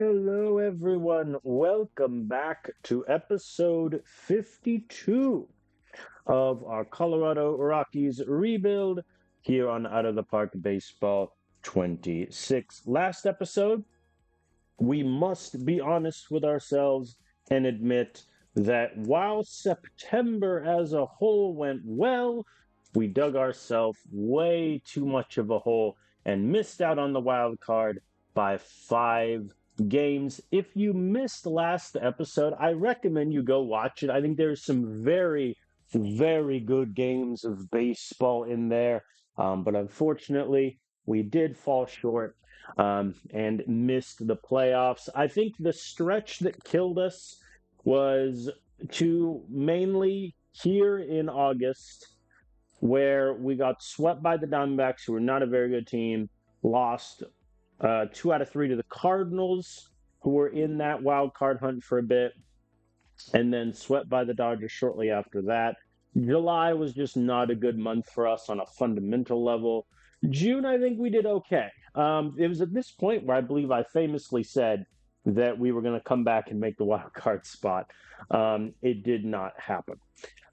Hello, everyone. Welcome back to episode 52 of our Colorado Rockies rebuild here on Out of the Park Baseball 26. Last episode, we must be honest with ourselves and admit that while September as a whole went well, we dug ourselves way too much of a hole and missed out on the wild card by 5 games. If you missed last episode, I recommend you go watch it. I think there's some very, very good games of baseball in there. But unfortunately, we did fall short and missed the playoffs. I think the stretch that killed us was to mainly here in August, where we got swept by the Diamondbacks, who were not a very good team, lost 2 out of 3 to the Cardinals, who were in that wild card hunt for a bit, and then swept by the Dodgers shortly after that. July was just not a good month for us on a fundamental level. June, I think we did okay. It was at this point where I believe I famously said that we were going to come back and make the wild card spot. It did not happen.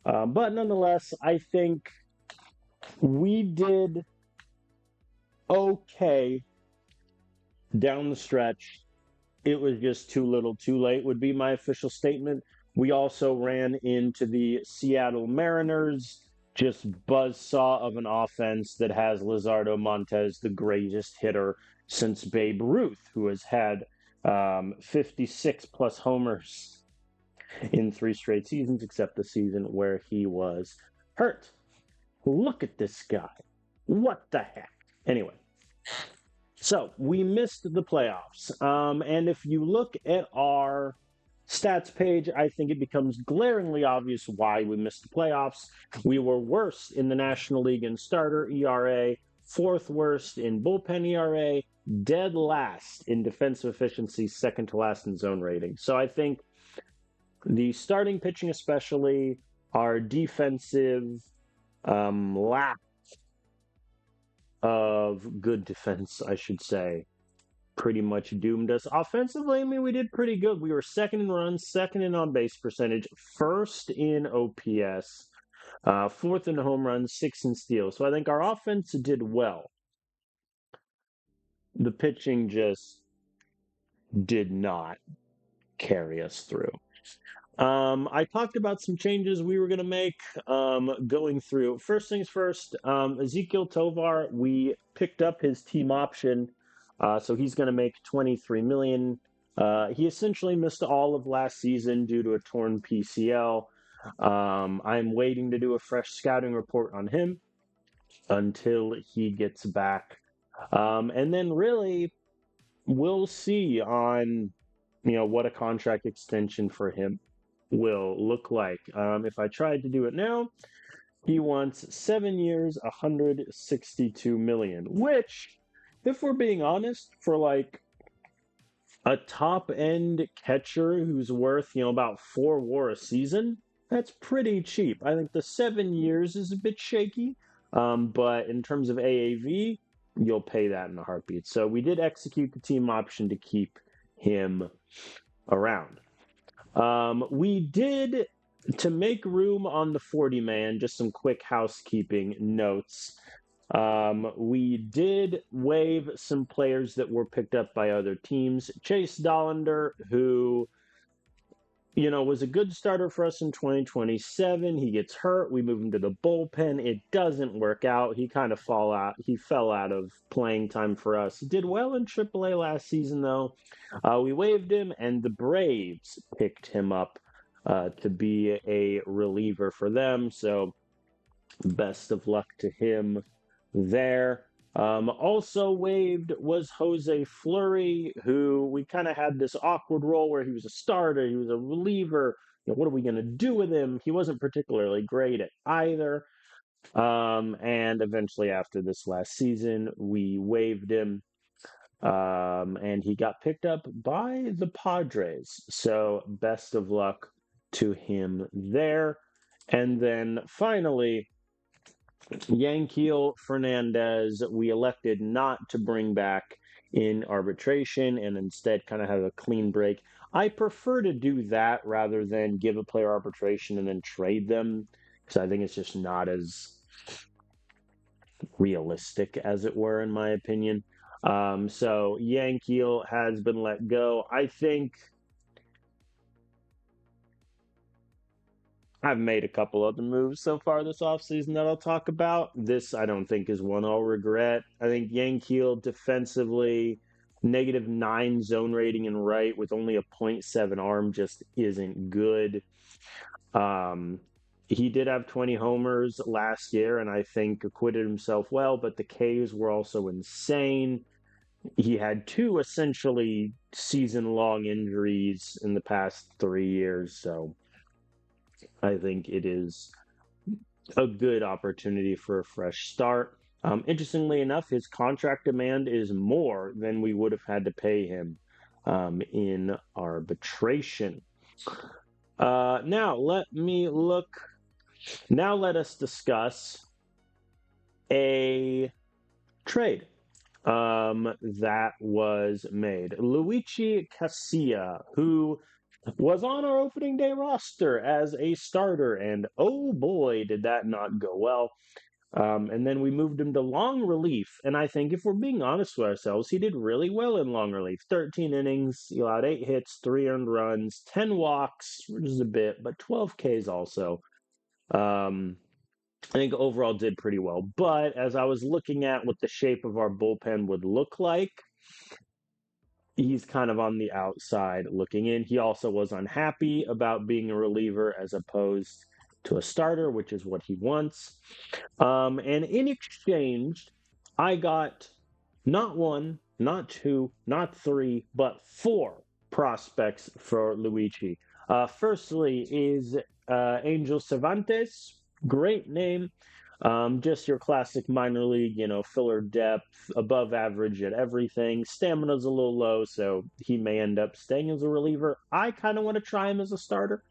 But nonetheless, I think we did okay down the stretch. It was just too little too late, would be my official statement. We also ran into the Seattle Mariners, just buzzsaw of an offense that has Lizardo Montez, the greatest hitter since Babe Ruth, who has had 56 plus homers in 3 straight seasons, except the season where he was hurt. Look at this guy. What the heck? Anyway, so we missed the playoffs. And if you look at our stats page, I think it becomes glaringly obvious why we missed the playoffs. We were worst in the National League in starter ERA, fourth worst in bullpen ERA, dead last in defensive efficiency, second to last in zone rating. So I think the starting pitching, especially our defensive lack of good defense, I should say, pretty much doomed us. Offensively, I mean, we did pretty good. We were second in runs, second in on base percentage, first in OPS, fourth in home runs, sixth in steals. So I think our offense did well. The pitching just did not carry us through. I talked about some changes we were going to make going through. First things first, Ezekiel Tovar, we picked up his team option, so he's going to make $23 million. He essentially missed all of last season due to a torn PCL. I'm waiting to do a fresh scouting report on him until he gets back. And then really, we'll see on what a contract extension for him will look like. If I tried to do it now, he wants 7 years, 162 million, which, if we're being honest, for like a top end catcher who's worth, about 4 WAR a season, that's pretty cheap. I think the 7 years is a bit shaky, but in terms of AAV, you'll pay that in a heartbeat. So we did execute the team option to keep him around. We did, to make room on the 40 man, just some quick housekeeping notes. We did waive some players that were picked up by other teams. Chase Dollander, who, was a good starter for us in 2027. He gets hurt. We move him to the bullpen. It doesn't work out. He kind of fell out of playing time for us. He did well in AAA last season, though. We waived him, and the Braves picked him up to be a reliever for them. So best of luck to him there. Also waived was Jose Fleury, who we kind of had this awkward role where he was a starter, he was a reliever. What are we going to do with him? He wasn't particularly great at either. And eventually, after this last season, we waived him, and he got picked up by the Padres. So best of luck to him there. And then finally, Yankiel Fernandez, we elected not to bring back in arbitration and instead kind of have a clean break. I prefer to do that rather than give a player arbitration and then trade them because I think it's just not as realistic, as it were, in my opinion. So Yankiel has been let go. I think I've made a couple other moves so far this offseason that I'll talk about. This, I don't think, is one I'll regret. I think Yankiel defensively, -9 zone rating and right with only a .7 arm just isn't good. Um, he did have 20 homers last year and I think acquitted himself well, but the Ks were also insane. He had two essentially season long injuries in the past 3 years. So I think it is a good opportunity for a fresh start. Interestingly enough, his contract demand is more than we would have had to pay him in arbitration. Now, let me look. Now, let us discuss a trade that was made. Luigi Casilla, who was on our opening day roster as a starter, and oh boy, did that not go well. And then we moved him to long relief, and I think if we're being honest with ourselves, he did really well in long relief. 13 innings, he allowed 8 hits, 3 earned runs, 10 walks, which is a bit, but 12 Ks also. Um, I think overall did pretty well. But as I was looking at what the shape of our bullpen would look like, he's kind of on the outside looking in. He also was unhappy about being a reliever as opposed to a starter, which is what he wants. And in exchange, I got not one, not two, not three, but four prospects for Luigi. Firstly is Angel Cervantes. Great name. Just your classic minor league, filler depth, above average at everything. Stamina's a little low, so he may end up staying as a reliever. I kind of want to try him as a starter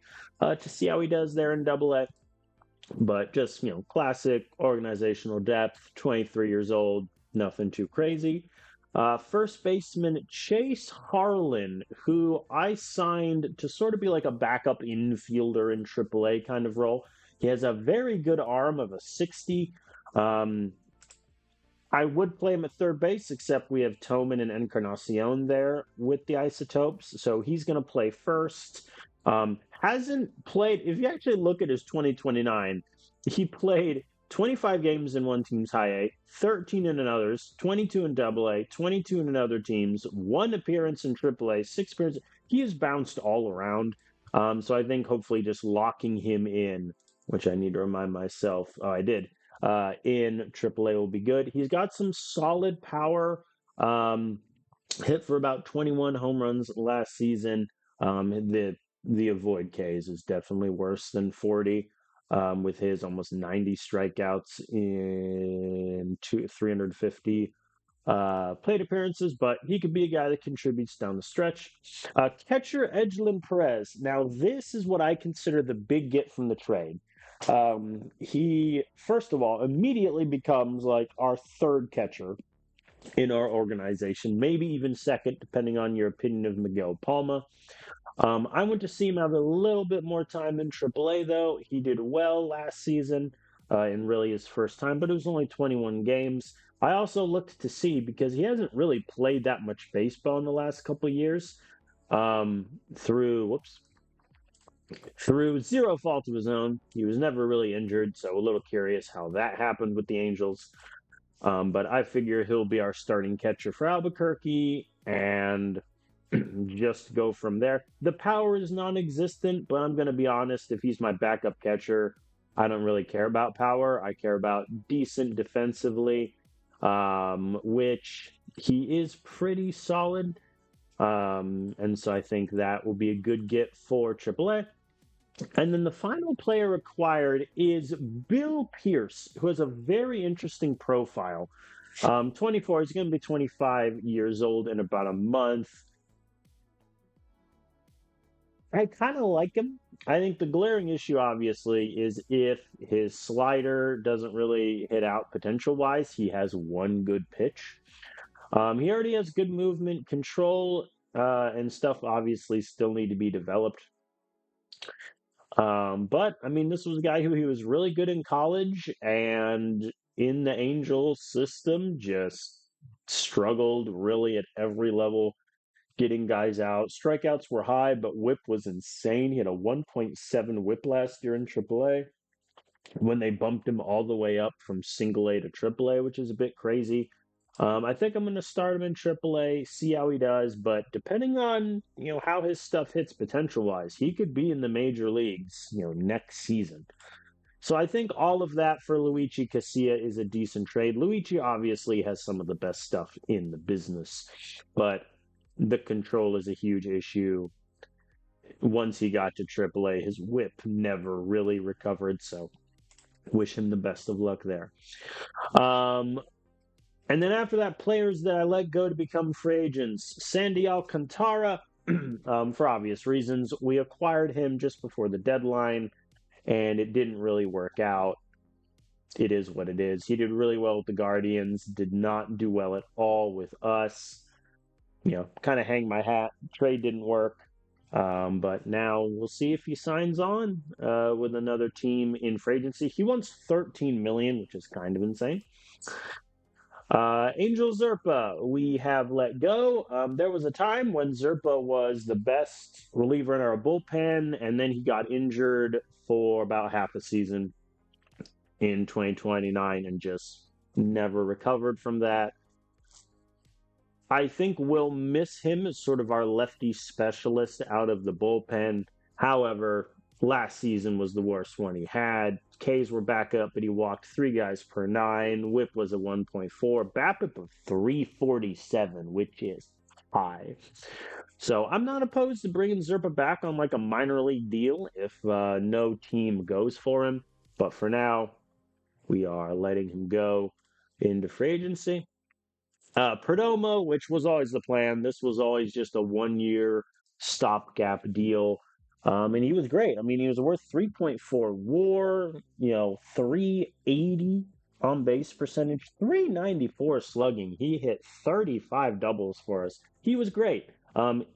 to see how he does there in Double A. But just, classic organizational depth, 23 years old, nothing too crazy. First baseman Chase Harlan, who I signed to sort of be like a backup infielder in AAA kind of role. He has a very good arm of a 60. I would play him at third base, except we have Toman and Encarnacion there with the Isotopes, so he's going to play first. Hasn't played, if you actually look at his 2029, he played 25 games in one team's high A, 13 in another's, 22 in double A, 22 in another team's, one appearance in triple A, 6 appearances. He has bounced all around. So I think hopefully just locking him in, which I need to remind myself, I did, in AAA will be good. He's got some solid power. Hit for about 21 home runs last season. The avoid Ks is definitely worse than 40. With his almost 90 strikeouts in 350 plate appearances, but he could be a guy that contributes down the stretch. Catcher Edgelin Perez. Now, this is what I consider the big get from the trade. He, first of all, immediately becomes like our third catcher in our organization, maybe even second, depending on your opinion of Miguel Palma. I went to see him have a little bit more time in AAA, though. He did well last season in really his first time, but it was only 21 games. I also looked to see, because he hasn't really played that much baseball in the last couple of years, through zero fault of his own. He was never really injured, so a little curious how that happened with the Angels. But I figure he'll be our starting catcher for Albuquerque and just go from there. The power is non-existent, but I'm going to be honest, if he's my backup catcher, I don't really care about power. I care about decent defensively, which he is pretty solid. And so I think that will be a good get for AAA. And then the final player acquired is Bill Pierce, who has a very interesting profile. 24, he's going to be 25 years old in about a month. I kind of like him. I think the glaring issue, obviously, is if his slider doesn't really hit out potential-wise. He has one good pitch. He already has good movement control, and stuff obviously still need to be developed. But I mean, this was a guy who he was really good in college and in the Angels system just struggled really at every level getting guys out. Strikeouts were high, but whip was insane. He had a 1.7 whip last year in AAA when they bumped him all the way up from single A to triple A, which is a bit crazy. I think I'm going to start him in triple A, see how he does, but depending on, how his stuff hits potential wise, he could be in the major leagues, next season. So I think all of that for Luigi Casilla is a decent trade. Luigi obviously has some of the best stuff in the business, but the control is a huge issue. Once he got to AAA, his whip never really recovered. So wish him the best of luck there. Um, and then after that, players that I let go to become free agents. Sandy Alcantara, for obvious reasons, we acquired him just before the deadline, and it didn't really work out. It is what it is. He did really well with the Guardians, did not do well at all with us. Kind of hang my hat. Trade didn't work. But now we'll see if he signs on with another team in free agency. He wants 13 million, which is kind of insane. Angel Zerpa, we have let go. There was a time when Zerpa was the best reliever in our bullpen, and then he got injured for about half a season in 2029 and just never recovered from that. I think we'll miss him as sort of our lefty specialist out of the bullpen. However, last season was the worst one he had. Ks were back up, but he walked 3 guys per 9. Whip was a 1.4. BABIP of 347, which is high. So I'm not opposed to bringing Zerpa back on like a minor league deal if no team goes for him. But for now, we are letting him go into free agency. Perdomo, which was always the plan. This was always just a 1 year stopgap deal. And he was great. I mean, he was worth 3.4 WAR, 380 on base percentage, 394 slugging. He hit 35 doubles for us. He was great.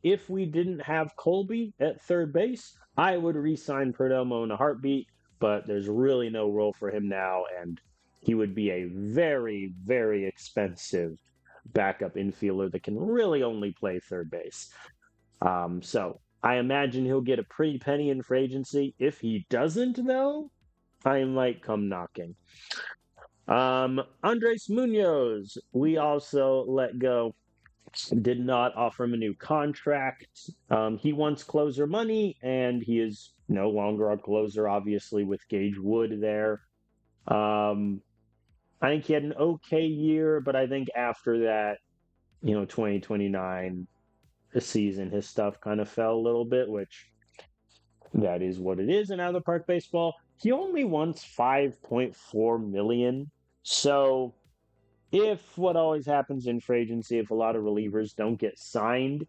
If we didn't have Colby at third base, I would re-sign Perdomo in a heartbeat, but there's really no role for him now, and he would be a very, very expensive backup infielder that can really only play third base. So I imagine he'll get a pretty penny in free agency. If he doesn't, though, I might come knocking. Andres Munoz, we also let go. Did not offer him a new contract. He wants closer money, and he is no longer a closer, obviously, with Gage Wood there. I think he had an okay year, but I think after that, 2029 season, his stuff kind of fell a little bit, which that is what it is in Out of the Park baseball. He only wants 5.4 million. So if what always happens in free agency, if a lot of relievers don't get signed,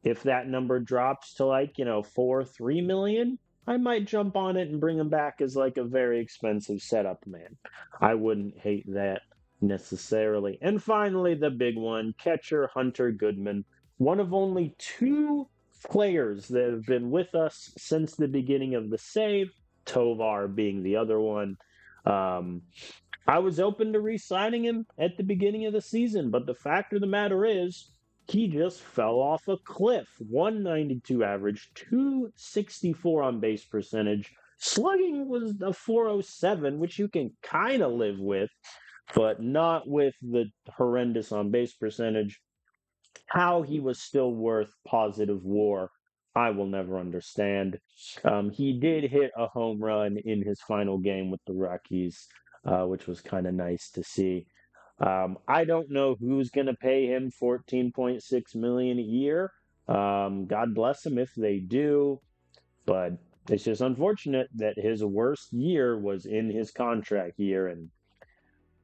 if that number drops to like, 4, 3 million, I might jump on it and bring him back as like a very expensive setup man. I wouldn't hate that necessarily. And finally, the big one, catcher Hunter Goodman, one of only 2 players that have been with us since the beginning of the save, Tovar being the other one. I was open to re-signing him at the beginning of the season, but the fact of the matter is, he just fell off a cliff. 192 average, 264 on base percentage. Slugging was a 407, which you can kind of live with, but not with the horrendous on base percentage. How he was still worth positive WAR, I will never understand. He did hit a home run in his final game with the Rockies, which was kind of nice to see. I don't know who's going to pay him 14.6 million a year. God bless him if they do, but it's just unfortunate that his worst year was in his contract year, and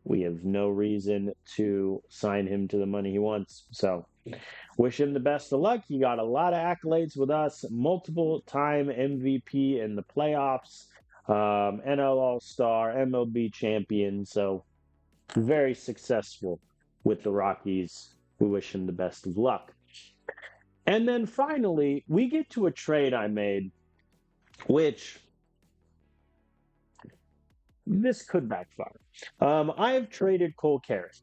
we have no reason to sign him to the money he wants. So, wish him the best of luck. He got a lot of accolades with us, multiple time MVP in the playoffs, NL All Star, MLB champion. So, very successful with the Rockies. we wish him the best of luck. And then finally, we get to a trade I made, which this could backfire. I have traded Cole Carrick,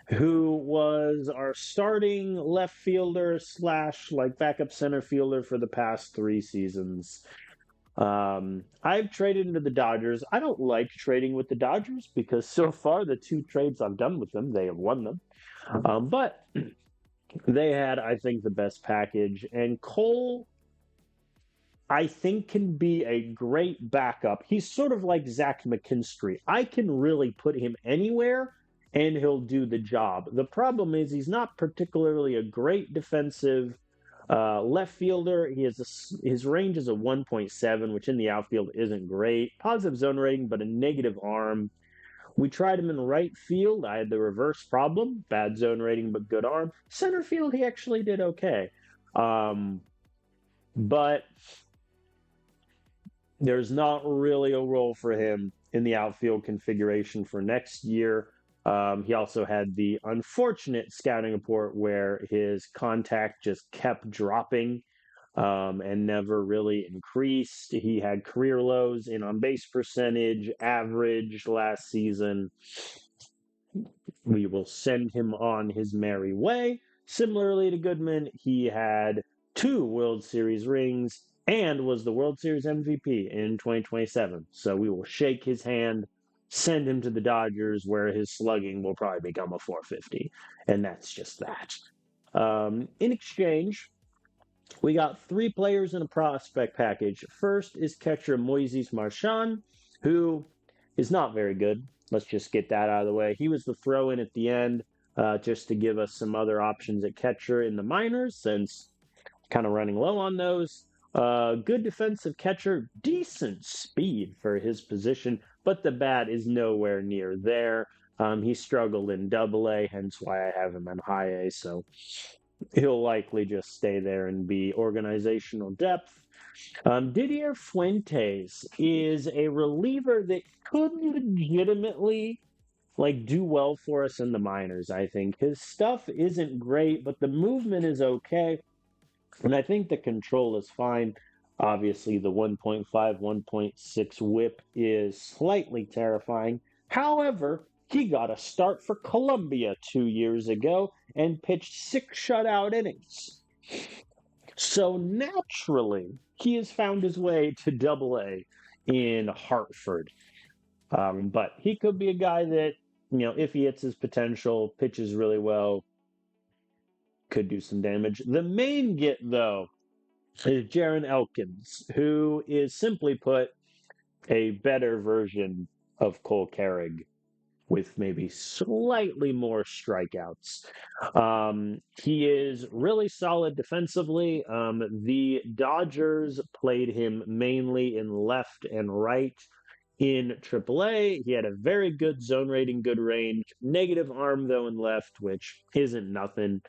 who was our starting left fielder slash like backup center fielder for the past 3 seasons. I've traded into the Dodgers. I don't like trading with the Dodgers because so far the 2 trades I've done with them, they have won them. But they had, I think, the best package, and Cole I think can be a great backup. He's sort of like Zach McKinstry. I can really put him anywhere and he'll do the job. The problem is he's not particularly a great defensive left fielder. His range is a 1.7, which in the outfield isn't great. Positive zone rating, but a negative arm. We tried him in right field. I had the reverse problem: bad zone rating, but good arm. Center field, he actually did okay. But there's not really a role for him in the outfield configuration for next year. He also had the unfortunate scouting report where his contact just kept dropping and never really increased. He had career lows in on base percentage, average last season. We will send him on his merry way. Similarly to Goodman, he had 2 World Series rings and was the World Series MVP in 2027. So we will shake his hand, send him to the Dodgers, where his slugging will probably become a 450. And that's just that. In exchange, we got 3 players in a prospect package. First is catcher Moises Marchand, who is not very good. Let's just get that out of the way. He was the throw-in at the end just to give us some other options at catcher in the minors, since kind of running low on those. Good defensive catcher, decent speed for his position, but the bat is nowhere near there. He struggled in Double-A, hence why I have him in High A, so he'll likely just stay there and be organizational depth. Didier Fuentes is a reliever that could legitimately do well for us in the minors. I think his stuff isn't great, but the movement is okay. And I think the control is fine. Obviously, the 1.5, 1.6 whip is slightly terrifying. However, he got a start for Colombia 2 years ago and pitched 6 shutout innings. So naturally, he has found his way to Double-A in Hartford. But he could be a guy that, if he hits his potential, pitches really well, could do some damage. The main get, though, is Jaron Elkins, who is, simply put, a better version of Cole Carrig with maybe slightly more strikeouts. He is really solid defensively. The Dodgers played him mainly in left and right in AAA. He had a very good zone rating, good range, negative arm though in left, which isn't nothing.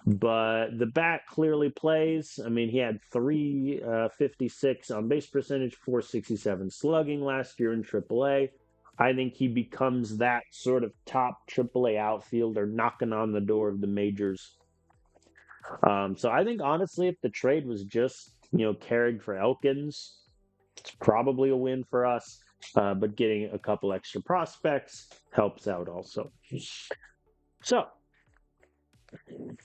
But the bat clearly plays. I mean, he had 356 on base percentage, 467 slugging last year in AAA. I think he becomes that sort of top AAA outfielder knocking on the door of the majors. So I think, honestly, if the trade was just, Carried for Elkins, it's probably a win for us. But getting a couple extra prospects helps out also. So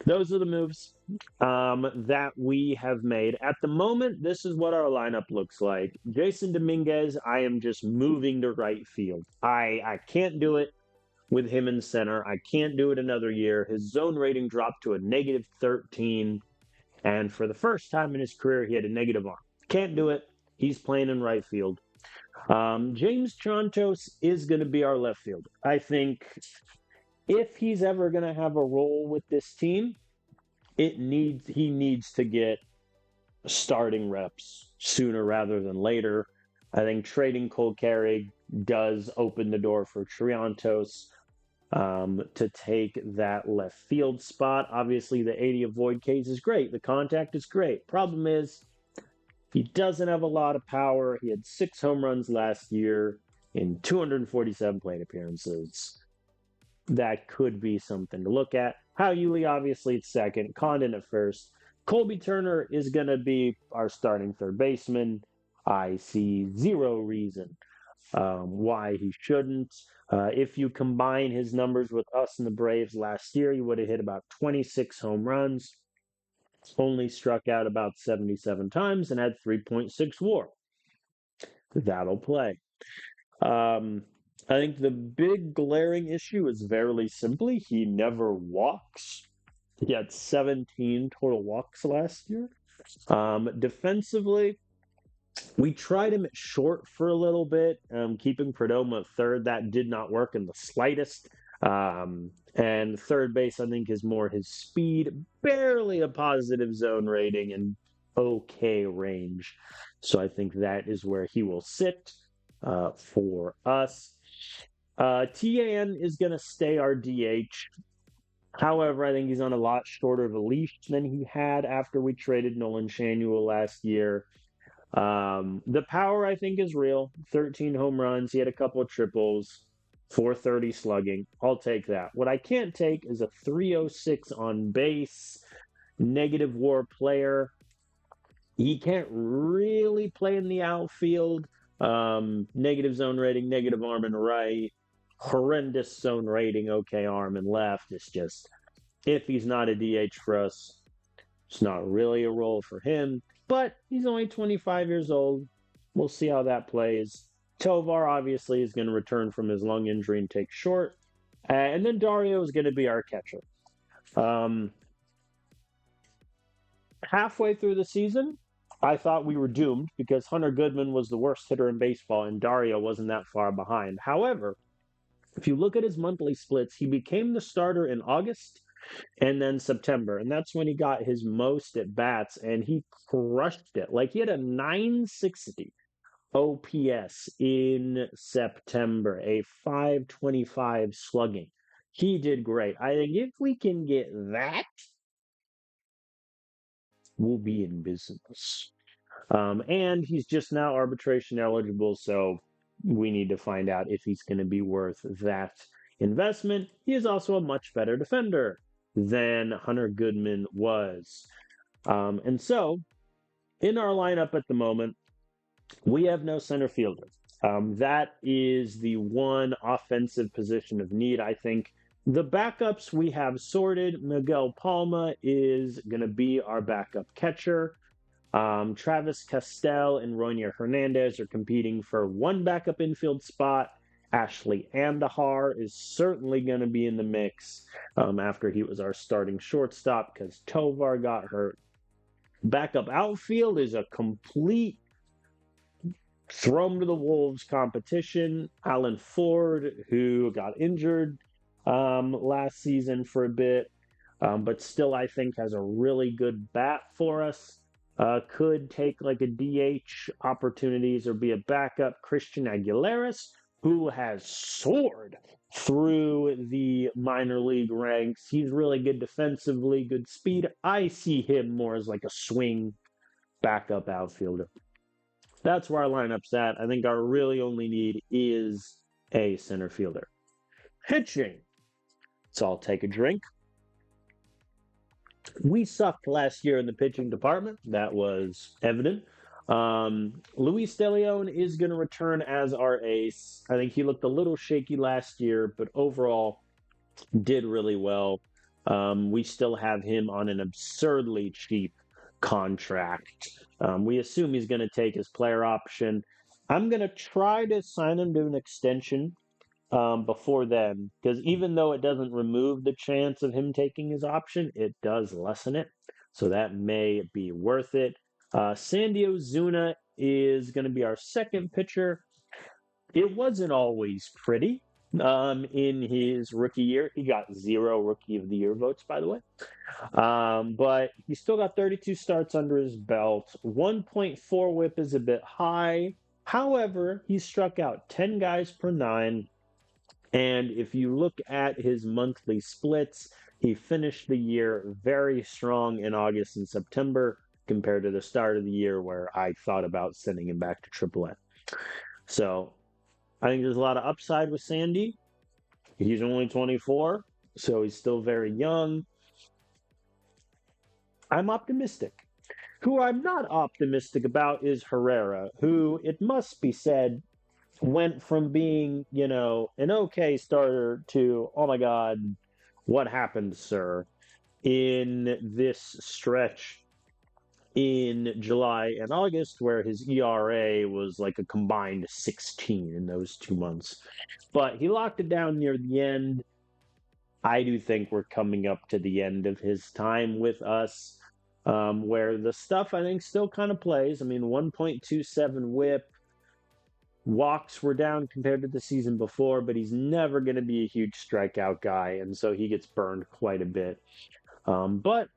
those are the moves that we have made. At the moment, this is what our lineup looks like. Jason Dominguez, I am just moving to right field. I can't do it with him in center. I can't do it another year. His zone rating dropped to a negative 13, and for the first time in his career, he had a negative arm. Can't do it. He's playing in right field. James Trontos is going to be our left fielder. I think if he's ever going to have a role with this team, he needs to get starting reps sooner rather than later. I think trading Cole Carrig does open the door for Triantos to take that left field spot. Obviously, the 80 avoid case is great. The contact is great. Problem is, he doesn't have a lot of power. He had 6 home runs last year in 247 plate appearances. That could be something to look at. Hal Yulee, obviously, at second. Condon at first. Colby Turner is going to be our starting third baseman. I see zero reason why he shouldn't. If you combine his numbers with us and the Braves last year, he would have hit about 26 home runs, only struck out about 77 times, and had 3.6 WAR. That'll play. Um, I think the big glaring issue is very simply he never walks. He had 17 total walks last year. Defensively, we tried him at short for a little bit, keeping Perdomo at third. That did not work in the slightest. And third base, I think, is more his speed, barely a positive zone rating, and okay range. So I think that is where he will sit for us. TAN is going to stay our DH. However, I think he's on a lot shorter of a leash than he had after we traded Nolan Shanuel last year. The power, I think, is real. 13 home runs. He had a couple of triples, 430 slugging. I'll take that. What I can't take is a 306 on base, negative WAR player. He can't really play in the outfield. Negative zone rating, negative arm and right. Horrendous zone rating, okay arm and left. It's just, if he's not a DH for us, it's not really a role for him. But he's only 25 years old. We'll see how that plays. Tovar obviously is going to return from his lung injury and take short. And then Dario is going to be our catcher. Halfway through the season, I thought we were doomed because Hunter Goodman was the worst hitter in baseball and Dario wasn't that far behind. However, if you look at his monthly splits, he became the starter in August and then September. And that's when he got his most at bats and he crushed it. Like he had a 960 OPS in September, a 525 slugging. He did great. I think if we can get that, we'll be in business. And he's just now arbitration eligible, so we need to find out if he's going to be worth that investment. He is also a much better defender than Hunter Goodman was. And so, in our lineup at the moment, we have no center fielder. That is the one offensive position of need, I think. The backups we have sorted. Miguel Palma is going to be our backup catcher. Travis Castell and Ronier Hernandez are competing for one backup infield spot. Ashley Andahar is certainly going to be in the mix after he was our starting shortstop because Tovar got hurt. Backup outfield is a complete throw him to the wolves competition. Alan Ford, who got injured last season for a bit, but still I think has a really good bat for us. Could take like a DH opportunities or be a backup. Christian Aguilares, who has soared through the minor league ranks. He's really good defensively, good speed. I see him more as like a swing backup outfielder. That's where our lineup's at. I think our really only need is a center fielder. Pitching. So I'll take a drink. We sucked last year in the pitching department. That was evident. Luis De Leon is going to return as our ace. I think he looked a little shaky last year, but overall did really well. We still have him on an absurdly cheap contract. We assume he's going to take his player option. I'm going to try to sign him to an extension before then, because even though it doesn't remove the chance of him taking his option, it does lessen it. So that may be worth it. Sandy Ozuna is going to be our second pitcher. It wasn't always pretty in his rookie year. He got 0 Rookie of the Year votes, by the way. But he still got 32 starts under his belt. 1.4 whip is a bit high. However, he struck out 10 guys per 9. And if you look at his monthly splits, he finished the year very strong in August and September compared to the start of the year where I thought about sending him back to AAA. So I think there's a lot of upside with Sandy. He's only 24. so he's still very young. I'm optimistic. Who I'm not optimistic about is Herrera, who, it must be said, went from being, an okay starter to, oh my God, what happened, sir, in this stretch in July and August, where his ERA was like a combined 16 in those 2 months. But he locked it down near the end. I do think we're coming up to the end of his time with us, where the stuff I think still kind of plays. I mean, 1.27 whip, walks were down compared to the season before, but he's never going to be a huge strikeout guy, and so he gets burned quite a bit. But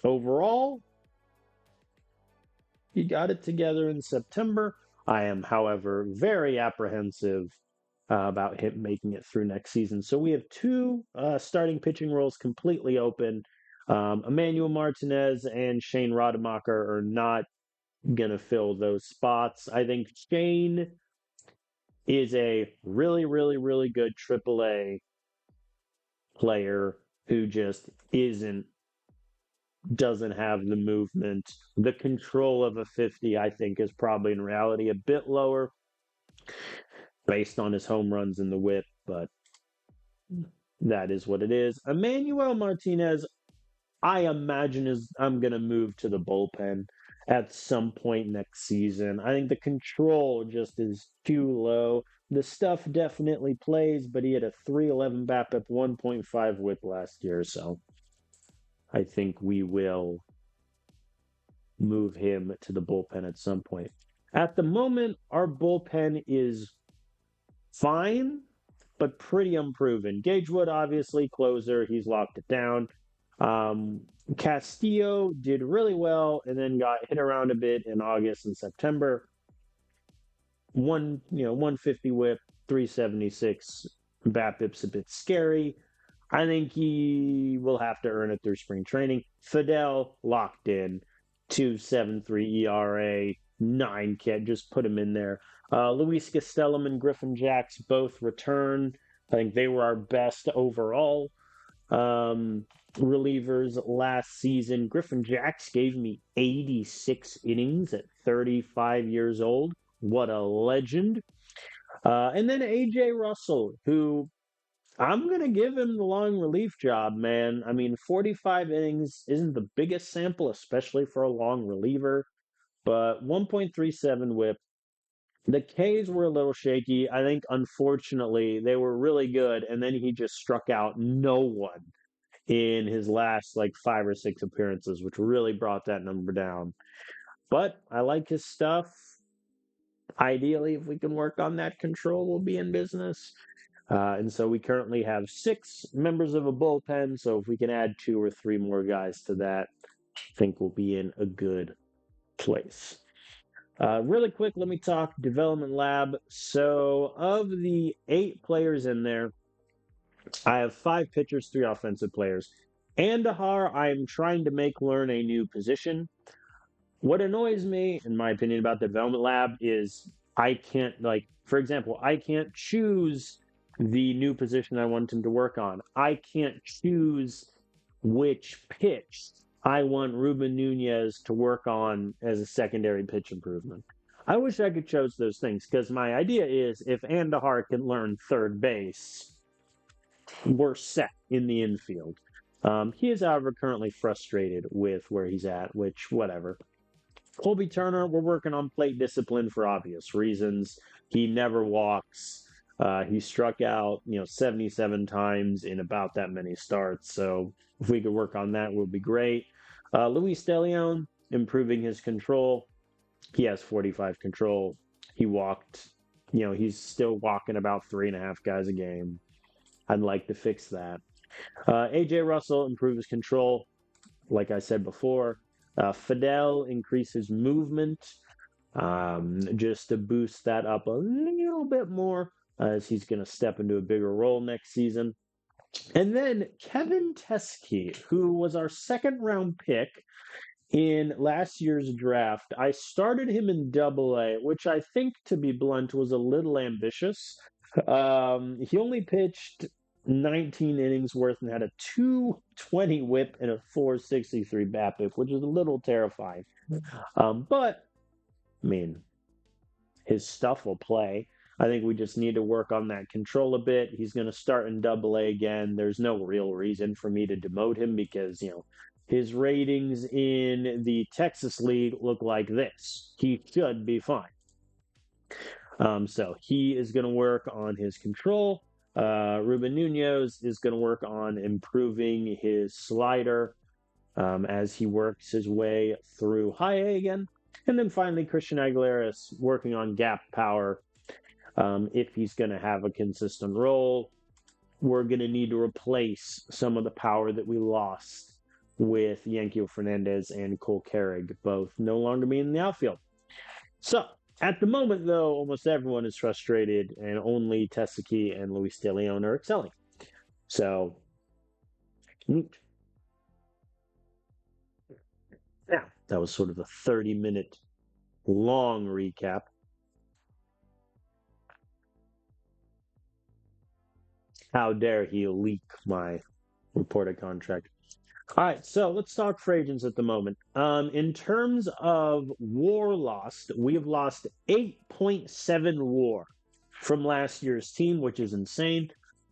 overall, he got it together in September. I am, however, very apprehensive about him making it through next season. So we have two starting pitching roles completely open. Emmanuel Martinez and Shane Rademacher are not going to fill those spots. I think Shane is a really, really, really good AAA player who just doesn't have the movement. The control of a 50, I think, is probably in reality a bit lower based on his home runs and the whip, but that is what it is. Emmanuel Martinez, I imagine I'm going to move to the bullpen at some point next season. I think the control just is too low. The stuff definitely plays, but he had a 3.11 BABIP, 1.5 whip last year, so I think we will move him to the bullpen at some point. At the moment, our bullpen is fine, but pretty unproven. Gagewood, obviously, closer. He's locked it down. Um, Castillo did really well and then got hit around a bit in August and September. 150 whip, 376 BABIP's a bit scary. I think he will have to earn it through spring training. Fidel locked in, 2.73 ERA, 9 cat. Just put him in there. Luis Castellum and Griffin Jacks both return. I think they were our best overall relievers last season. Griffin Jacks gave me 86 innings at 35 years old. What a legend. And then AJ Russell, who I'm going to give him the long relief job, man. I mean, 45 innings isn't the biggest sample, especially for a long reliever, but 1.37 whip. The K's were a little shaky. I think, unfortunately, they were really good, and then he just struck out no one in his last like 5 or 6 appearances, which really brought that number down. But I like his stuff. Ideally, if we can work on that control, we'll be in business. And so we currently have 6 members of a bullpen. So if we can add 2 or 3 more guys to that, I think we'll be in a good place. Really quick, let me talk development lab. So of the 8 players in there, I have 5 pitchers, 3 offensive players. Andahar, I'm trying to make learn a new position. What annoys me, in my opinion, about the development lab is I can't, like, for example, I can't choose the new position I want him to work on. I can't choose which pitch I want Ruben Nunez to work on as a secondary pitch improvement. I wish I could choose those things because my idea is if Andahar can learn third base, we're set in the infield. He is, however, currently frustrated with where he's at, which, whatever. Colby Turner, we're working on plate discipline for obvious reasons. He never walks. He struck out, 77 times in about that many starts. So if we could work on that, would be great. Luis DeLeon, improving his control. He has 45 control. He walked, he's still walking about 3.5 guys a game. I'd like to fix that. AJ Russell, improve his control. Like I said before, Fidel increases movement just to boost that up a little bit more as he's going to step into a bigger role next season. And then Kevin Teskey, who was our second round pick in last year's draft. I started him in AA, which I think, to be blunt, was a little ambitious. He only pitched 19 innings worth and had a 220 whip and a 463 BABIP, which is a little terrifying. But I mean, his stuff will play. I think we just need to work on that control a bit. He's going to start in Double A again. There's no real reason for me to demote him because his ratings in the Texas League look like this. He should be fine. So he is going to work on his control. Ruben Nunez is going to work on improving his slider as he works his way through high A again. And then finally, Christian Aguilera is working on gap power. If he's going to have a consistent role, we're going to need to replace some of the power that we lost with Yankel Fernandez and Cole Carrig, both no longer being in the outfield. So, at the moment, though, almost everyone is frustrated, and only Tesaki and Luis De Leon are excelling. So, yeah, that was sort of a 30-minute long recap. How dare he leak my reported contract? All right, so let's talk free agents at the moment. In terms of WAR lost, we have lost 8.7 WAR from last year's team, which is insane.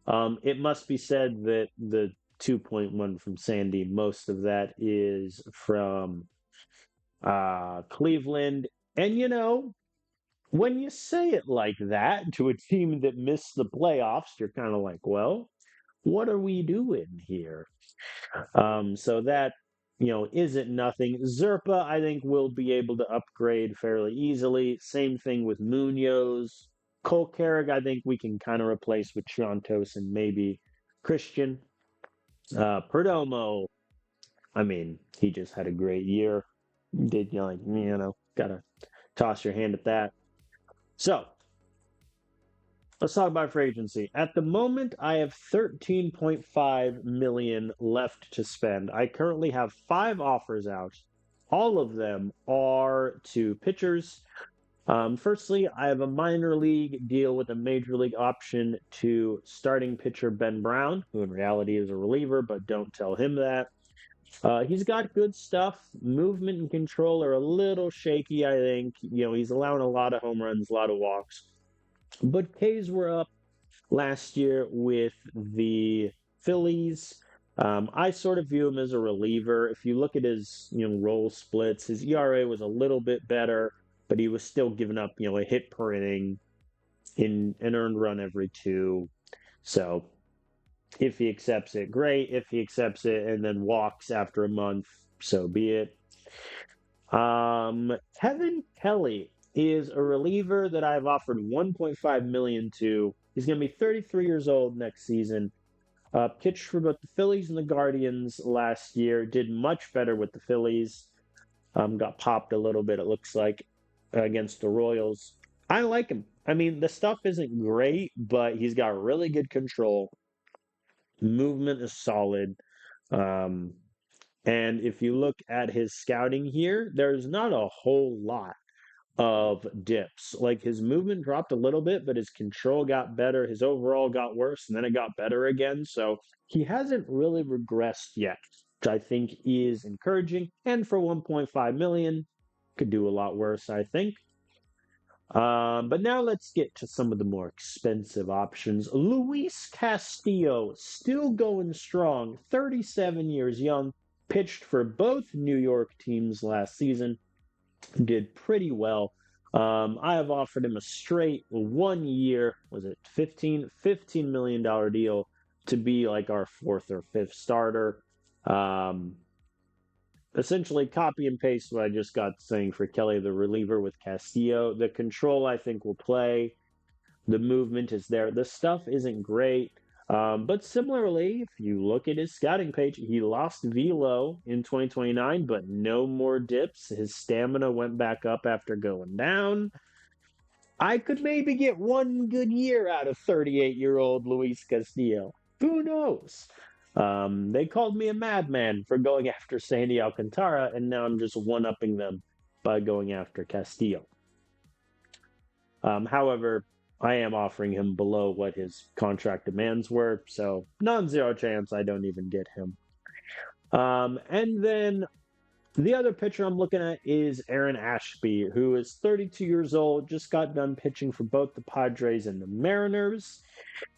It must be said that the 2.1 from Sandy, most of that is from Cleveland. And when you say it like that to a team that missed the playoffs, you're kind of like, well, what are we doing here? So that, isn't nothing. Zerpa, I think, will be able to upgrade fairly easily. Same thing with Munoz. Cole Carrig, I think we can kind of replace with Chantos and maybe Christian. Perdomo, I mean, he just had a great year. Did gotta toss your hand at that. So let's talk about free agency. At the moment, I have 13.5 million left to spend. I currently have 5 offers out. All of them are to pitchers. Firstly, I have a minor league deal with a major league option to starting pitcher Ben Brown, who in reality is a reliever, but don't tell him that. He's got good stuff. Movement and control are a little shaky, I think. He's allowing a lot of home runs, a lot of walks. But K's were up last year with the Phillies. I sort of view him as a reliever. If you look at his role splits, his ERA was a little bit better, but he was still giving up a hit per inning in an earned run every 2. So if he accepts it, great. If he accepts it and then walks after a month, so be it. Kevin Kelly is a reliever that I've offered 1.5 million to. He's going to be 33 years old next season. Pitched for both the Phillies and the Guardians last year. Did much better with the Phillies. Got popped a little bit, it looks like, against the Royals. I like him. I mean, the stuff isn't great, but he's got really good control. Movement is solid. And if you look at his scouting here, there's not a whole lot of dips. Like his movement dropped a little bit, but his control got better. His overall got worse, and then it got better again. So he hasn't really regressed yet, which I think is encouraging. And for 1.5 million, could do a lot worse, I think. But now let's get to some of the more expensive options. Luis Castillo, still going strong, 37 years young, pitched for both New York teams last season, did pretty well. I have offered him a straight 1 year, was it $15 million deal to be like our 4th or 5th starter. Essentially copy and paste what I just got saying for Kelly, the reliever with Castillo. The control, I think, will play. The movement is there. The stuff isn't great. But similarly, if you look at his scouting page, he lost velo in 2029, but no more dips. His stamina went back up after going down. I could maybe get 1 good year out of 38-year-old Luis Castillo. Who knows? They called me a madman for going after Sandy Alcantara, and now I'm just one-upping them by going after Castillo. However, I am offering him below what his contract demands were, so non-zero chance I don't even get him. And then the other pitcher I'm looking at is Aaron Ashby, who is 32 years old, just got done pitching for both the Padres and the Mariners,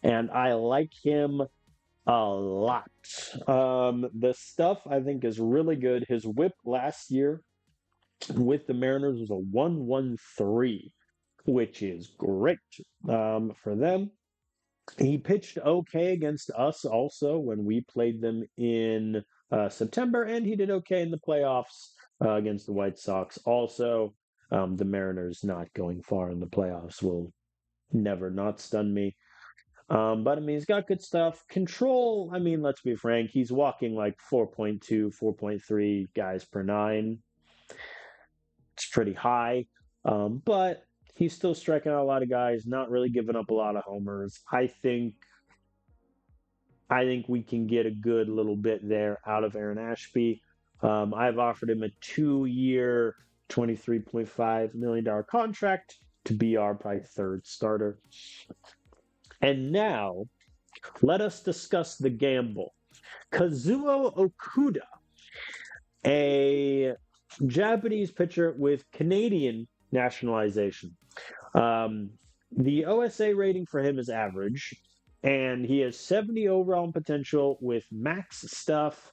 and I like him a lot. The stuff I think is really good. His whip last year with the Mariners was a 1.13, which is great for them. He pitched okay against us also when we played them in September, and he did okay in the playoffs against the White Sox. Also, the Mariners not going far in the playoffs will never not stun me. But I mean, he's got good stuff. Control, I mean, let's be frank, he's walking like 4.2, 4.3 guys per nine. It's pretty high. But he's still striking out a lot of guys, not really giving up a lot of homers. I think we can get a good little bit there out of Aaron Ashby. I've offered him a 2-year, $23.5 million contract to be our probably third starter. And now, let us discuss the gamble. Kazuo Okuda, a Japanese pitcher with Canadian nationalization. Um, the OSA rating for him is average, and he has 70 overall potential with max stuff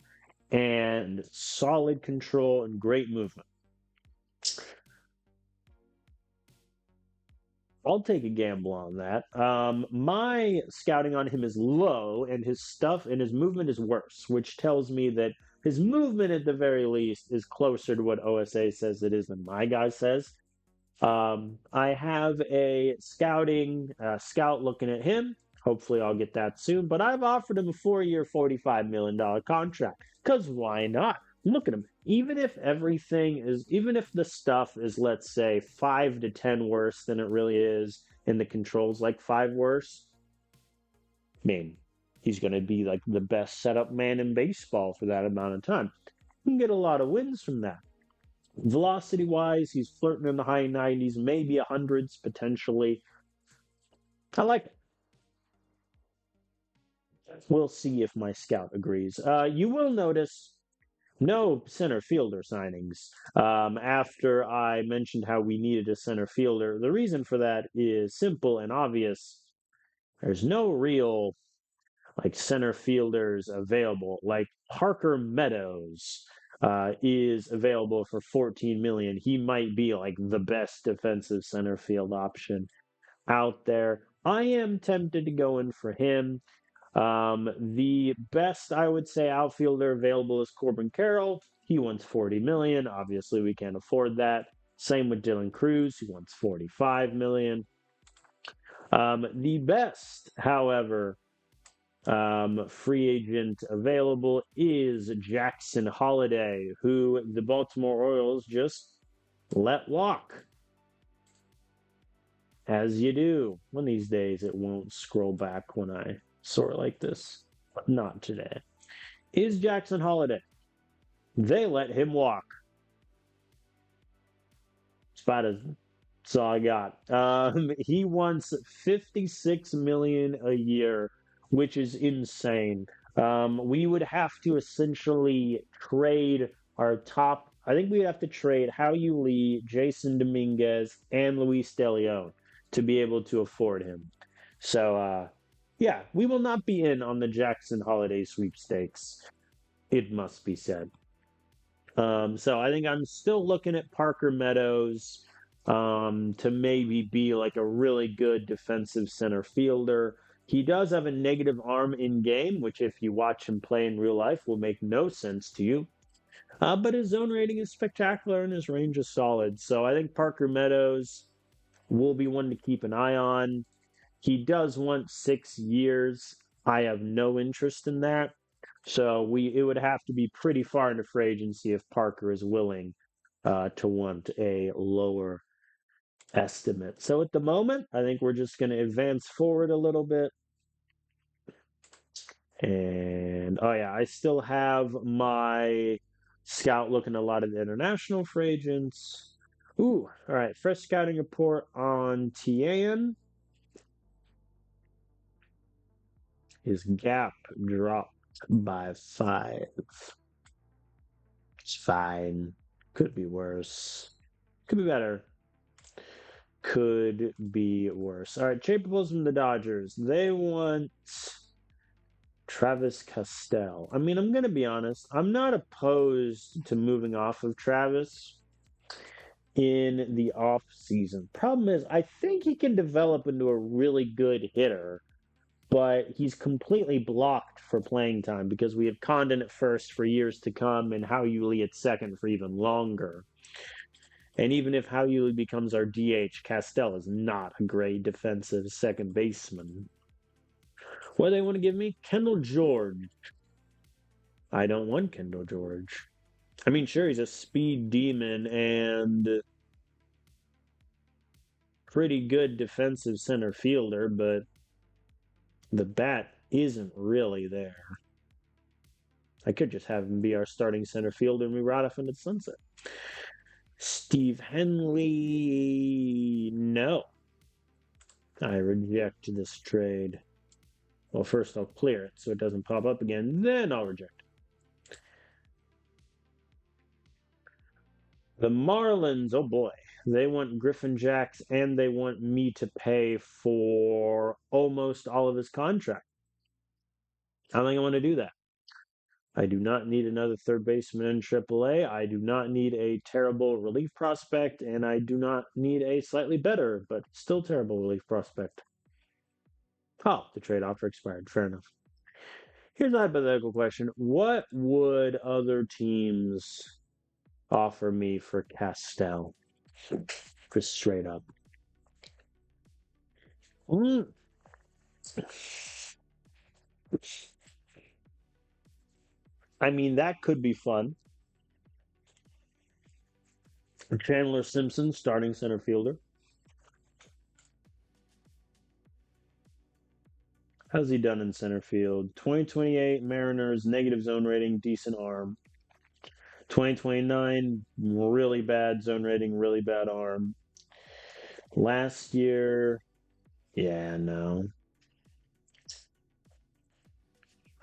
and solid control and great movement. I'll take a gamble on that. My scouting on him is low, and his stuff and his movement is worse, which tells me that his movement, at the very least, is closer to what OSA says it is than my guy says. I have a scout looking at him. Hopefully, I'll get that soon. But I've offered him a 4-year, $45 million contract. Because why not? Look at him. Even if the stuff is, let's say, 5 to 10 worse than it really is, and the controls like 5 worse, I mean, he's going to be like the best setup man in baseball for that amount of time. You can get a lot of wins from that. Velocity wise, he's flirting in the high 90s, maybe 100s potentially. I like it. We'll see if my scout agrees. You will notice no center fielder signings. After I mentioned how we needed a center fielder, the reason for that is simple and obvious. There's no real like center fielders available. Like Parker Meadows is available for 14 million. He might be like the best defensive center field option out there. I am tempted to go in for him. The best I would say outfielder available is Corbin Carroll. He wants 40 million. Obviously, we can't afford that. Same with Dylan Cruz, who wants 45 million. The best, however, free agent available is Jackson Holliday, who the Baltimore Orioles just let walk. As you do. One of these days, it won't scroll back when I sort like this. But not today. Is Jackson Holliday? They let him walk. It's about as that's all I got. He wants 56 million a year, which is insane. We would have to essentially trade our top. I think we'd have to trade Hao-Yu Lee, Jason Dominguez, and Luis De Leon to be able to afford him. So, yeah, we will not be in on the Jackson Holiday sweepstakes. It must be said. So I think I'm still looking at Parker Meadows to maybe be like a really good defensive center fielder. He does have a negative arm in game, which if you watch him play in real life will make no sense to you. But his zone rating is spectacular and his range is solid. So I think Parker Meadows will be one to keep an eye on. He does want 6 years. I have no interest in that. So it would have to be pretty far into free agency if Parker is willing to want a lower estimate. So at the moment, I think we're just going to advance forward a little bit. And oh yeah, I still have my scout looking at a lot of the international free agents. Ooh, all right. Fresh scouting report on Tian. His gap dropped by 5. It's fine. Could be worse. Could be better. Could be worse. All right, trade proposal from the Dodgers. They want Travis Castell. I mean, I'm going to be honest. I'm not opposed to moving off of Travis in the off season. Problem is, I think he can develop into a really good hitter, but he's completely blocked for playing time because we have Condon at first for years to come and Howie Lee at second for even longer. And even if Howie Lee becomes our DH, Castell is not a great defensive second baseman. What do they want to give me? Kendall George. I don't want Kendall George. I mean, sure, he's a speed demon and pretty good defensive center fielder, but the bat isn't really there. I could just have him be our starting center fielder and we ride off into the sunset. Steve Henley, no. I reject this trade. Well, first I'll clear it so it doesn't pop up again, then I'll reject it. The Marlins, oh boy. They want Griffin Jacks and they want me to pay for almost all of his contract. I don't think I want to do that. I do not need another third baseman in AAA. I do not need a terrible relief prospect, and I do not need a slightly better, but still terrible relief prospect. Oh, the trade offer expired. Fair enough. Here's a hypothetical question. What would other teams offer me for Castell? Just straight up. Mm. I mean, that could be fun. Chandler Simpson, starting center fielder. How's he done in center field? 2028 Mariners, negative zone rating, decent arm. 2029, really bad zone rating, really bad arm. Last year, yeah, no.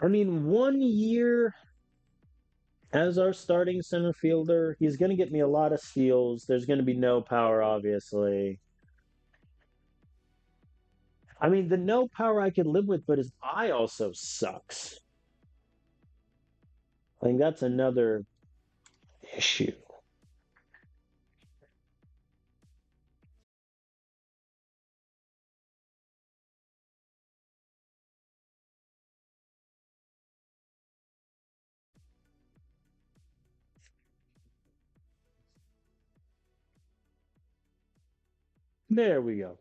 I mean, 1 year as our starting center fielder, he's going to get me a lot of steals. There's going to be no power, obviously. I mean, the no power I could live with, but his eye also sucks. I think that's another issue. There we go.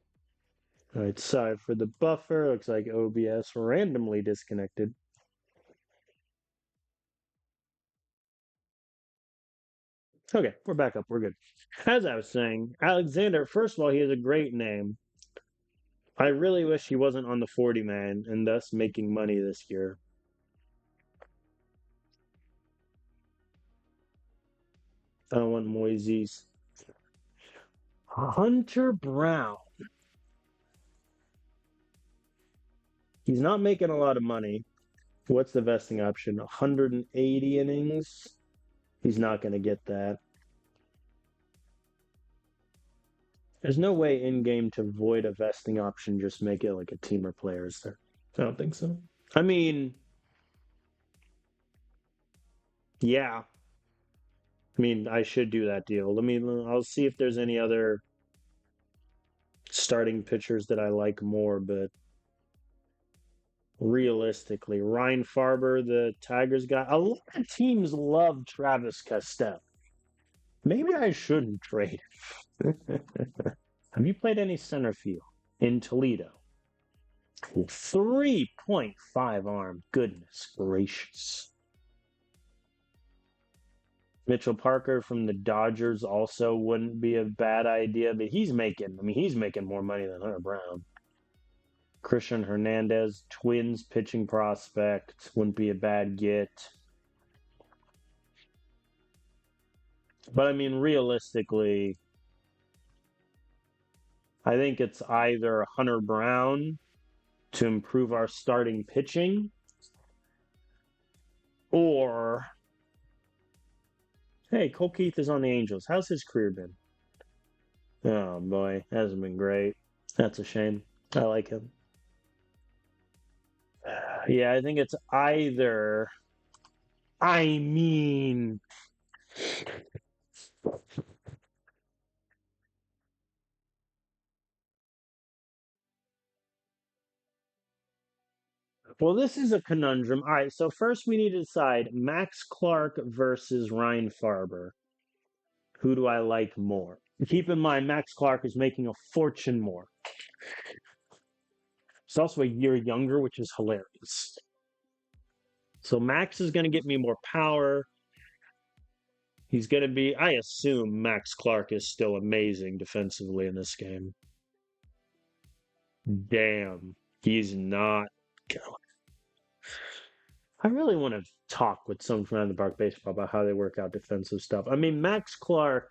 All right, sorry for the buffer. Looks like OBS randomly disconnected. Okay, we're back up. We're good. As I was saying, Alexander, first of all, he has a great name. I really wish he wasn't on the 40 man and thus making money this year. I don't want Moises. Hunter Brown. He's not making a lot of money. What's the vesting option? 180 innings? He's not going to get that. There's no way in game to void a vesting option, just make it like a team of players there. I don't think so. I mean, yeah. I mean, I should do that deal. I'll see if there's any other starting pitchers that I like more, but realistically, Ryan Farber, the Tigers guy, a lot of teams love Travis Castell. Maybe I shouldn't trade. Have you played any center field in Toledo? 3.5 arm. Goodness gracious. Mitchell Parker from the Dodgers also wouldn't be a bad idea, but he's making more money than Hunter Brown. Christian Hernandez, Twins pitching prospect, wouldn't be a bad get. But I mean, realistically, I think it's either Hunter Brown to improve our starting pitching, or hey, Cole Keith is on the Angels. How's his career been? Oh boy, hasn't been great. That's a shame. I like him. Yeah, I think it's either. I mean, well, this is a conundrum. All right, so first we need to decide Max Clark versus Ryan Farber. Who do I like more? Keep in mind, Max Clark is making a fortune more. He's also a year younger, which is hilarious. So Max is going to get me more power. He's going to be, I assume Max Clark is still amazing defensively in this game. Damn, he's not. I really want to talk with someone from the Park Baseball about how they work out defensive stuff. I mean, Max Clark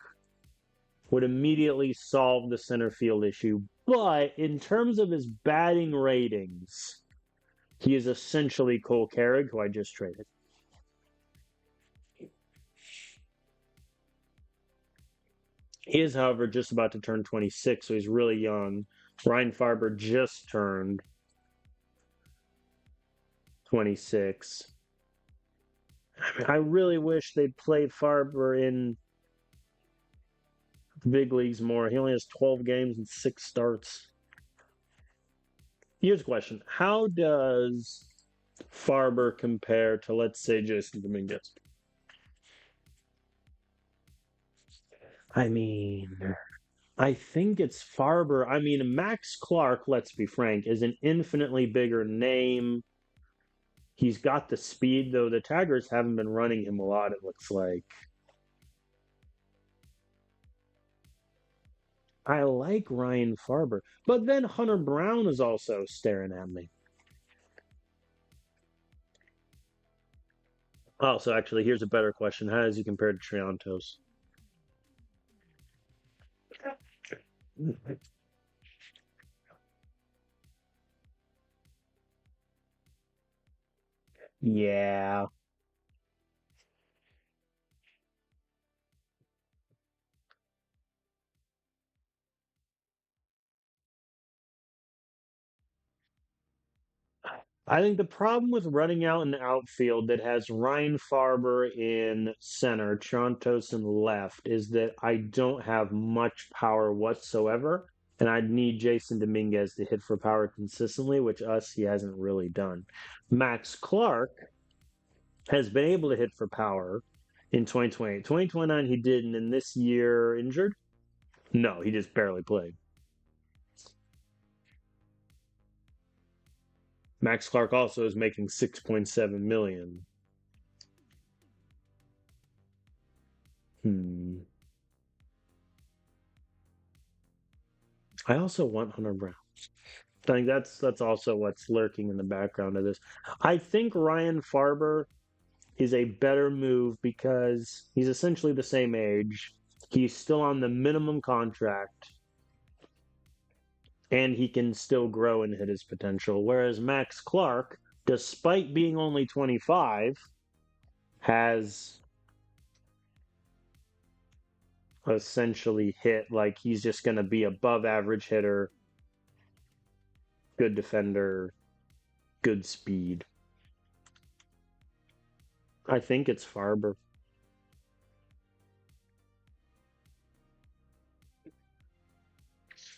would immediately solve the center field issue, but in terms of his batting ratings, he is essentially Cole Carrig, who I just traded. He is, however, just about to turn 26, so he's really young. Ryan Farber just turned 26. I really wish they'd play Farber in the big leagues more. He only has 12 games and 6 starts. Here's a question. How does Farber compare to, let's say, Jason Dominguez? I mean, I think it's Farber. I mean, Max Clark, let's be frank, is an infinitely bigger name. He's got the speed, though the Tigers haven't been running him a lot, it looks like. I like Ryan Farber, but then Hunter Brown is also staring at me. Oh, so actually, here's a better question. How does he compare to Triantos? Yeah. I think the problem with running out in the outfield that has Ryan Farber in center, Triantos in left, is that I don't have much power whatsoever. And I'd need Jason Dominguez to hit for power consistently, which he hasn't really done. Max Clark has been able to hit for power in 2020. 2029 he didn't, and this year injured? No, he just barely played. Max Clark also is making 6.7 million. Hmm. I also want Hunter Brown. I think that's also what's lurking in the background of this. I think Ryan Farber is a better move because he's essentially the same age. He's still on the minimum contract and he can still grow and hit his potential. Whereas Max Clark, despite being only 25, has essentially hit like he's just going to be above average hitter, good defender, good speed. I think it's Farber.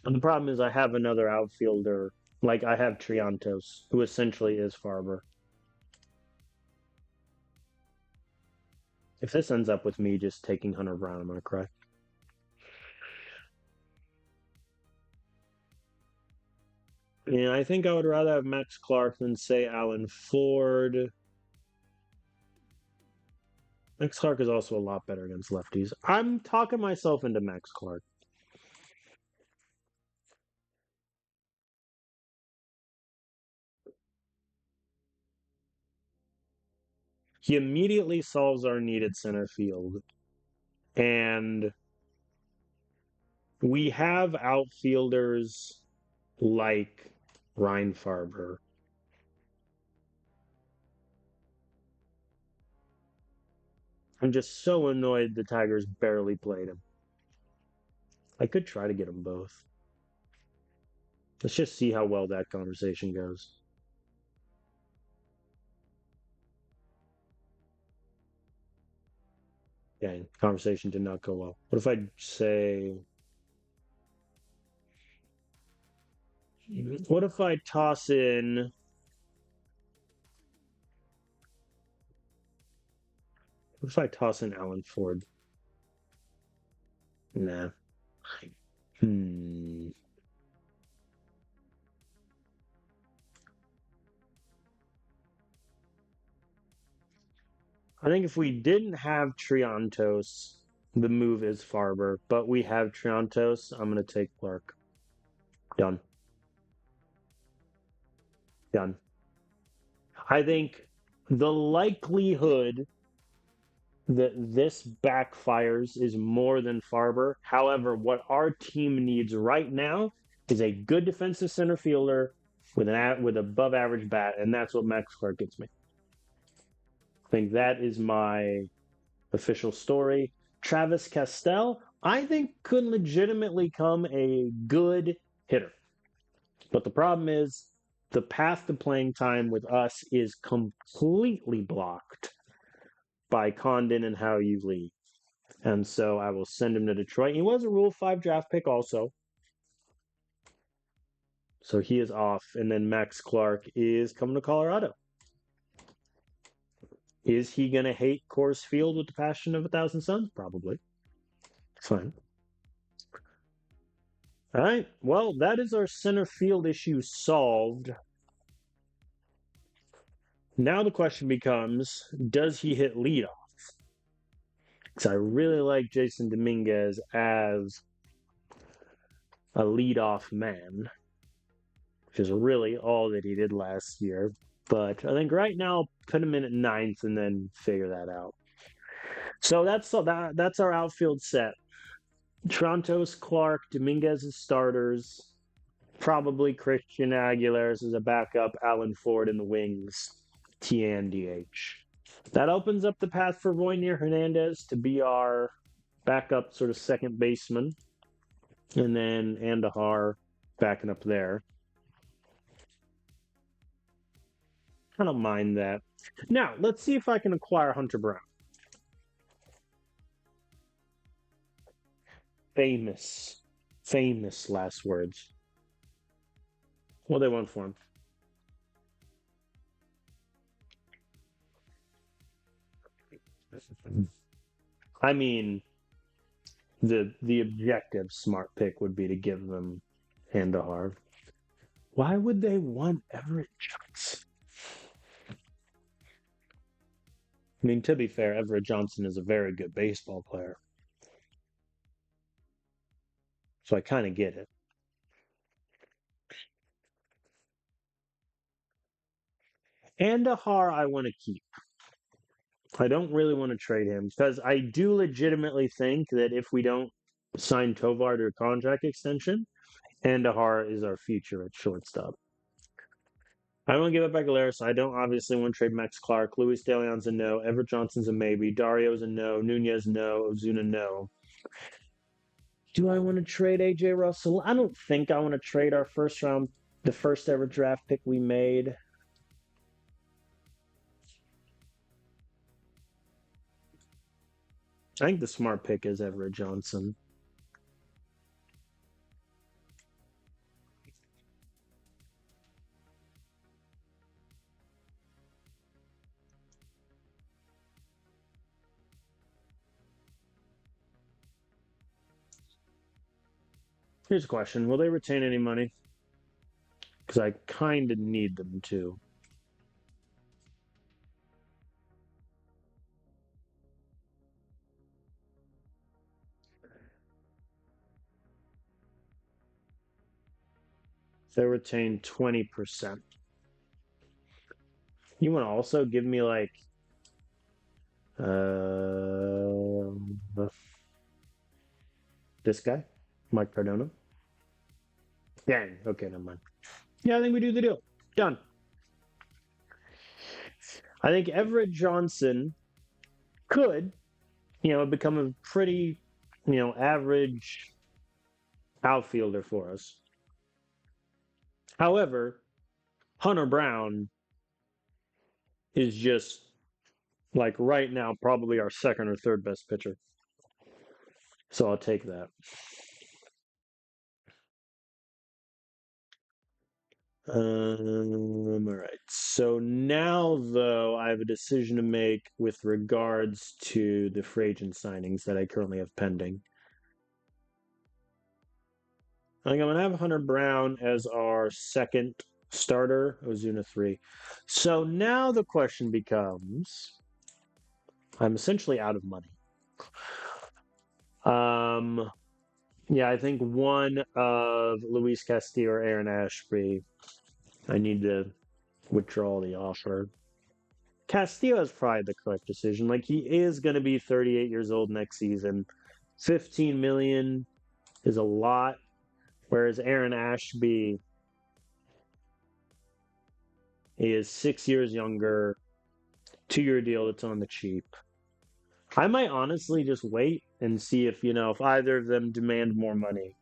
And the problem is I have another outfielder, like I have Triantos, who essentially is Farber. If this ends up with me just taking Hunter Brown, I'm gonna cry. Yeah, I think I would rather have Max Clark than say Alan Ford. Max Clark is also a lot better against lefties. I'm talking myself into Max Clark. He immediately solves our need at center field. And we have outfielders like Reinfarber. I'm just so annoyed the Tigers barely played him. I could try to get them both. Let's just see how well that conversation goes. Dang, conversation did not go well. What if I say, what if I toss in, what if I toss in Alan Ford? Nah. Hmm. I think if we didn't have Triantos, the move is Farber, but we have Triantos. I'm going to take Clark. Done. Done. I think the likelihood that this backfires is more than Farber. However, what our team needs right now is a good defensive center fielder with above average bat, and that's what Max Clark gets me. I think that is my official story. Travis Castell, I think, could legitimately come a good hitter. But the problem is the path to playing time with us is completely blocked by Condon and How You Lee. And so I will send him to Detroit. He was a Rule 5 draft pick also. So he is off. And then Max Clark is coming to Colorado. Is he going to hate Coors Field with the passion of 1,000 suns? Probably. It's fine. All right. Well, that is our center field issue solved. Now the question becomes, does he hit leadoff? Because I really like Jason Dominguez as a leadoff man, which is really all that he did last year. But I think right now, put him in at ninth and then figure that out. So that's our outfield set. Trontos, Clark, Dominguez as starters. Probably Christian Aguilar as a backup. Alan Ford in the wings. TNDH. That opens up the path for Roynier Hernandez to be our backup sort of second baseman. And then Andahar backing up there. I don't mind that. Now, let's see if I can acquire Hunter Brown. Famous last words. What they want for him? I mean, the objective smart pick would be to give them Andahar. Why would they want Everett Johnson? I mean, to be fair, Everett Johnson is a very good baseball player. So I kind of get it. Andahar, I want to keep. I don't really want to trade him because I do legitimately think that if we don't sign Tovar to a contract extension, Andahar is our future at shortstop. I don't want to give up Aguilera, so I don't obviously want to trade Max Clark. Luis De Leon's a no. Everett Johnson's a maybe. Dario's a no. Nunez, no. Ozuna, no. Do I want to trade AJ Russell? I don't think I want to trade our first round, the first ever draft pick we made. I think the smart pick is Everett Johnson. Here's a question. Will they retain any money? Because I kind of need them to. They retain 20%. You want to also give me like uh, this guy, Mike Cardona? Dang. Okay, never mind. Yeah, I think we do the deal. Done. I think Everett Johnson could, become a pretty, average outfielder for us. However, Hunter Brown is just like right now probably our second or third best pitcher. So I'll take that. All right. So now, though, I have a decision to make with regards to the free agent signings that I currently have pending. I think I'm going to have Hunter Brown as our second starter, Ozuna 3. So now the question becomes I'm essentially out of money. Yeah, I think one of Luis Castillo or Aaron Ashby, I need to withdraw the offer. Castillo is probably the correct decision. Like he is going to be 38 years old next season. 15 million is a lot, whereas Aaron Ashby is 6 years younger, 2-year deal that's on the cheap. I might honestly just wait and see if either of them demand more money,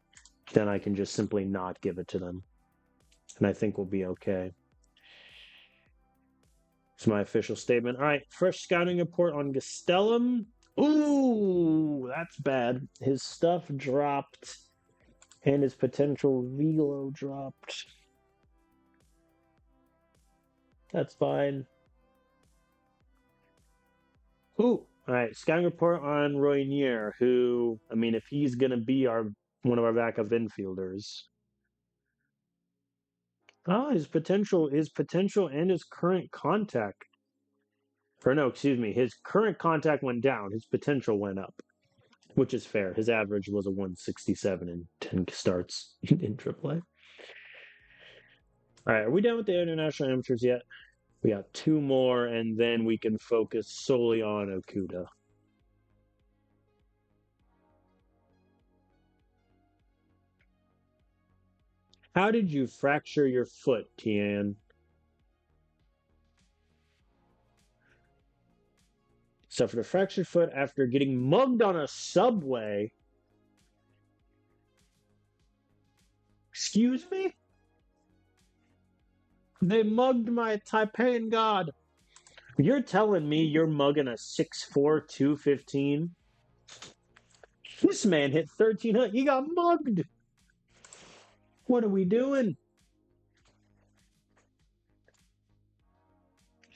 then I can just simply not give it to them. And I think we'll be okay. It's my official statement. All right, fresh scouting report on Gastelum. Ooh, that's bad. His stuff dropped and his potential velo dropped. That's fine. Ooh, all right. Scouting report on Roynier, who, I mean, if he's gonna be one of our backup infielders. His potential and his current contact. Or no, excuse me, his current contact went down. His potential went up, which is fair. His average was a 167 in 10 starts in AAA. All right, are we done with the international amateurs yet? We got two more, and then we can focus solely on Okuda. How did you fracture your foot, Tian? Suffered a fractured foot after getting mugged on a subway. Excuse me? They mugged my Taipeian god. You're telling me you're mugging a 6'4", 215? This man hit 1,300. He got mugged. What are we doing?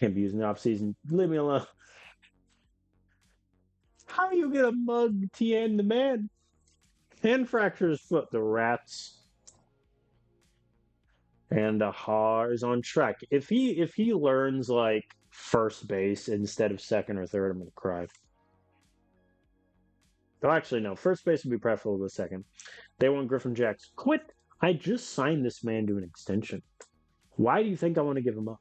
Can't be using the off season. Leave me alone. How you gonna mug Tien the man? And fracture his foot. The rats. And Har is on track. If he learns like first base instead of second or third, I'm gonna cry. Oh, actually, no. First base would be preferable to second. They want Griffin Jacks. Quit! I just signed this man to an extension. Why do you think I want to give him up?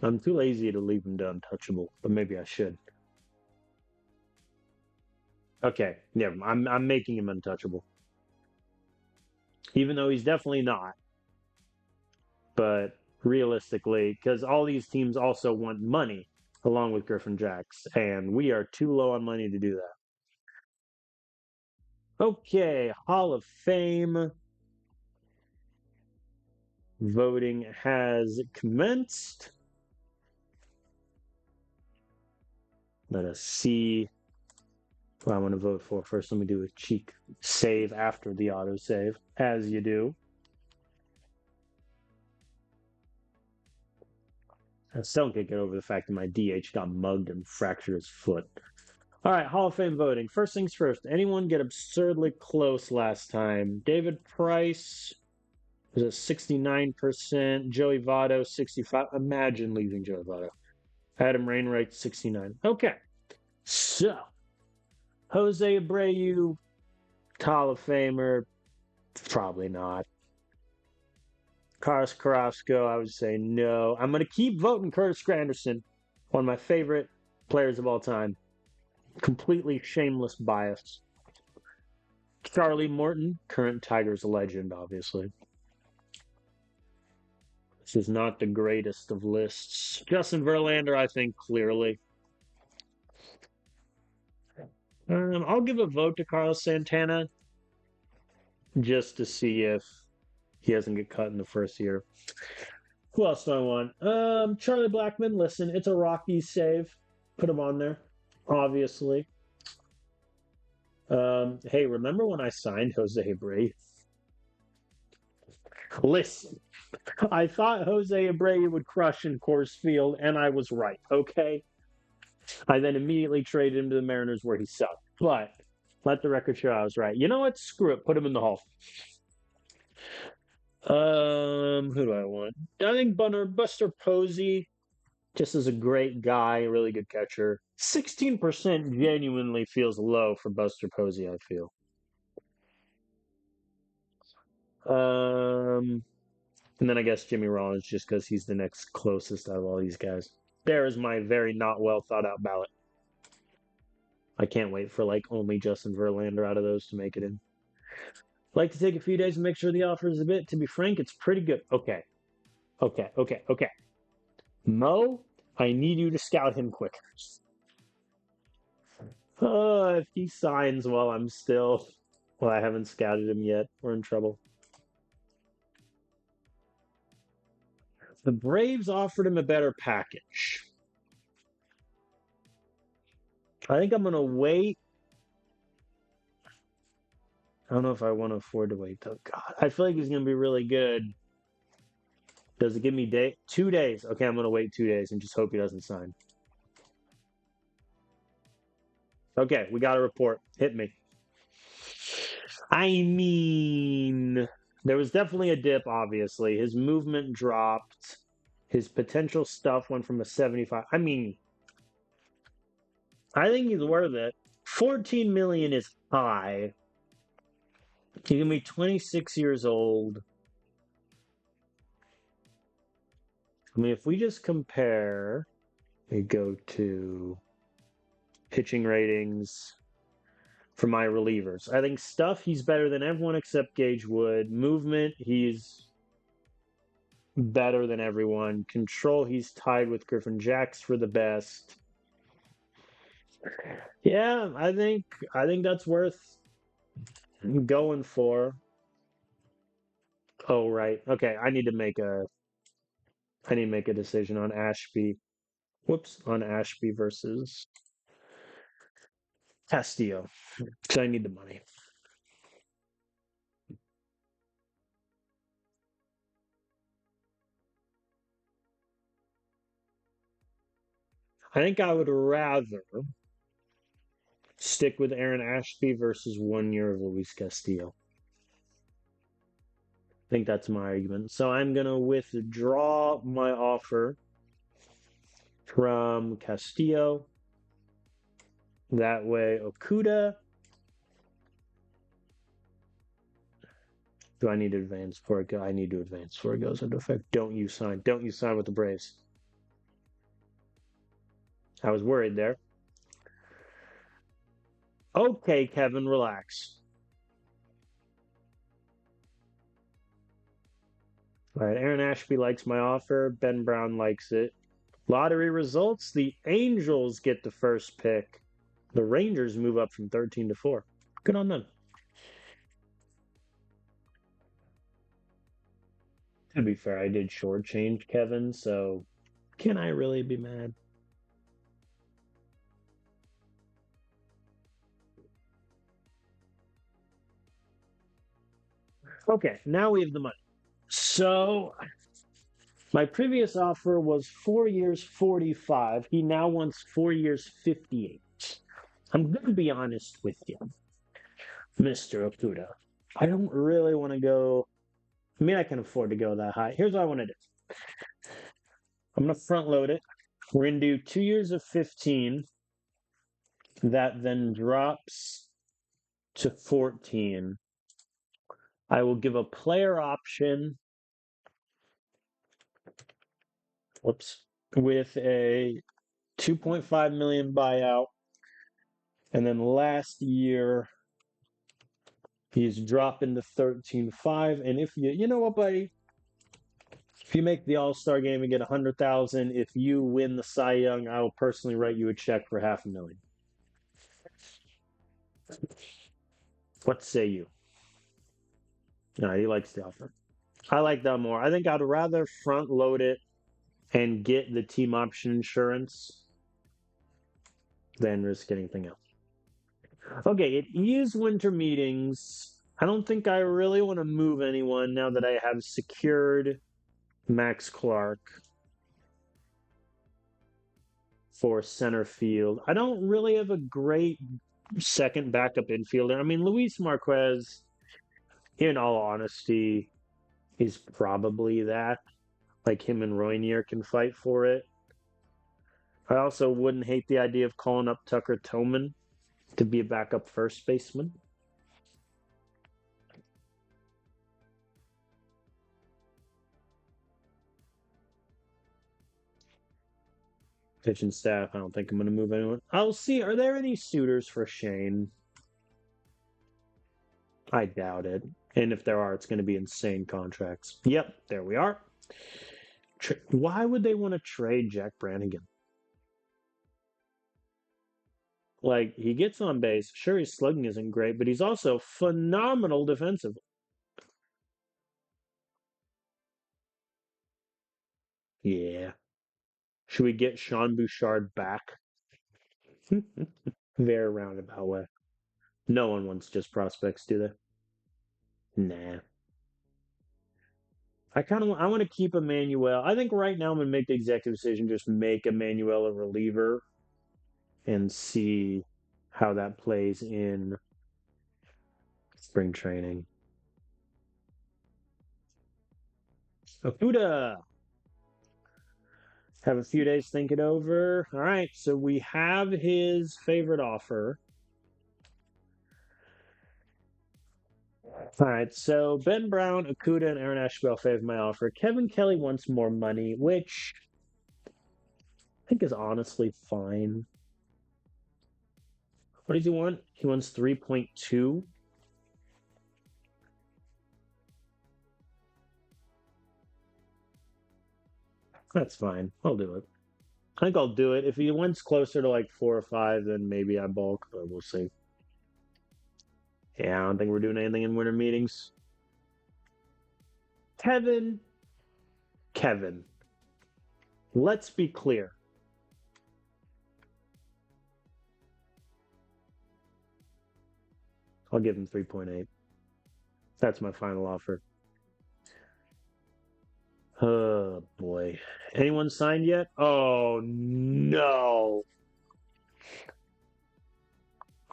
I'm too lazy to leave him to untouchable, but maybe I should. Okay, yeah, I'm making him untouchable. Even though he's definitely not. But realistically, because all these teams also want money along with Griffin Jacks, and we are too low on money to do that. Okay, Hall of Fame voting has commenced. Let us see who I want to vote for. First, let me do a cheek save after the autosave, as you do. I still can't get over the fact that my DH got mugged and fractured his foot. All right, Hall of Fame voting. First things first. Anyone get absurdly close last time? David Price was at 69%. Joey Votto, 65. Imagine losing Joey Votto. Adam Rainwright, 69. Okay. So, Jose Abreu, Hall of Famer, probably not. Carlos Carrasco, I would say no. I'm going to keep voting Curtis Granderson, one of my favorite players of all time. Completely shameless bias. Charlie Morton, current Tigers legend, obviously. This is not the greatest of lists. Justin Verlander, I think, clearly. I'll give a vote to Carlos Santana just to see if he doesn't get cut in the first year. Who else do I want? Charlie Blackmon. Listen, it's a Rockies save. Put him on there, obviously. Hey, remember when I signed Jose Abreu? Listen, I thought Jose Abreu would crush in Coors Field, and I was right. Okay, I then immediately traded him to the Mariners where he sucked. But let the record show I was right. You know what? Screw it. Put him in the Hall. Who do I want? I think Buster Posey just is a great guy, a really good catcher. 16% genuinely feels low for Buster Posey, I feel. And then I guess Jimmy Rollins just because he's the next closest out of all these guys. There is my very not well thought out ballot. I can't wait for like only Justin Verlander out of those to make it in. Like to take a few days and make sure the offer is a bit. To be frank, it's pretty good. Okay. Mo, I need you to scout him quicker. If he signs while I'm still, well, I haven't scouted him yet. We're in trouble. The Braves offered him a better package. I think I'm going to wait. I don't know if I want to afford to wait, though. God, I feel like he's going to be really good. Does it give me 2 days? Okay, I'm going to wait 2 days and just hope he doesn't sign. Okay, we got a report. Hit me. I mean, there was definitely a dip, obviously. His movement dropped. His potential stuff went from a 75. I mean, I think he's worth it. 14 million is high. He's going to be 26 years old. I mean, if we just compare, we go to pitching ratings for my relievers. I think stuff, he's better than everyone except Gage Wood. Movement, he's better than everyone. Control, he's tied with Griffin Jacks for the best. Yeah, I think that's worth going for. Oh, right. Okay, I need to make a decision on Ashby. Whoops, on Ashby versus Castillo. Because I need the money. I think I would rather stick with Aaron Ashby versus 1 year of Luis Castillo. I think that's my argument. So I'm going to withdraw my offer from Castillo. That way, Okuda. Do I need to advance before it goes? I need to advance before it goes into effect. Don't you sign. Don't you sign with the Braves. I was worried there. Okay, Kevin, relax. All right, Aaron Ashby likes my offer. Ben Brown likes it. Lottery results, the Angels get the first pick. The Rangers move up from 13 to 4. Good on them. To be fair, I did shortchange Kevin, so can I really be mad? Okay, now we have the money. So my previous offer was 4 years, 45. He now wants 4 years, 58. I'm going to be honest with you, Mr. Okuda. I don't really want to go. I mean, I can afford to go that high. Here's what I want to do. I'm going to front load it. We're going to do 2 years of 15. That then drops to 14. I will give a player option. Whoops. With a 2.5 million buyout. And then last year, he's dropping to 13.5. And if you know what, buddy? If you make the All-Star game and get 100,000, if you win the Cy Young, I will personally write you a check for 500,000. What say you? No, he likes the offer. I like that more. I think I'd rather front load it and get the team option insurance than risk anything else. Okay, it is winter meetings. I don't think I really want to move anyone now that I have secured Max Clark for center field. I don't really have a great second backup infielder. I mean, Luis Marquez, in all honesty, is probably that. Like him and Roinier can fight for it. I also wouldn't hate the idea of calling up Tucker Toman to be a backup first baseman. Pitching staff, I don't think I'm going to move anyone. I'll see. Are there any suitors for Shane? I doubt it. And if there are, it's going to be insane contracts. Yep, there we are. Why would they want to trade Jack Brannigan? Like, he gets on base. Sure, his slugging isn't great, but he's also phenomenal defensively. Yeah. Should we get Sean Bouchard back? Very roundabout way. No one wants just prospects, do they? Nah. I want to keep Emmanuel. I think right now I'm gonna make the executive decision, just make Emmanuel a reliever and see how that plays in spring training. Okuda. Have a few days, think it over. All right, so we have his favorite offer. All right, so Ben Brown, Okuda, and Aaron Ashbell favor my offer. Kevin Kelly wants more money, which I think is honestly fine. What does he want? He wants 3.2. That's fine. I'll do it. I think I'll do it. If he wins closer to like 4 or 5, then maybe I bulk, but we'll see. Yeah, I don't think we're doing anything in winter meetings. Kevin, let's be clear. I'll give him 3.8. That's my final offer. Oh boy. Anyone signed yet? Oh no.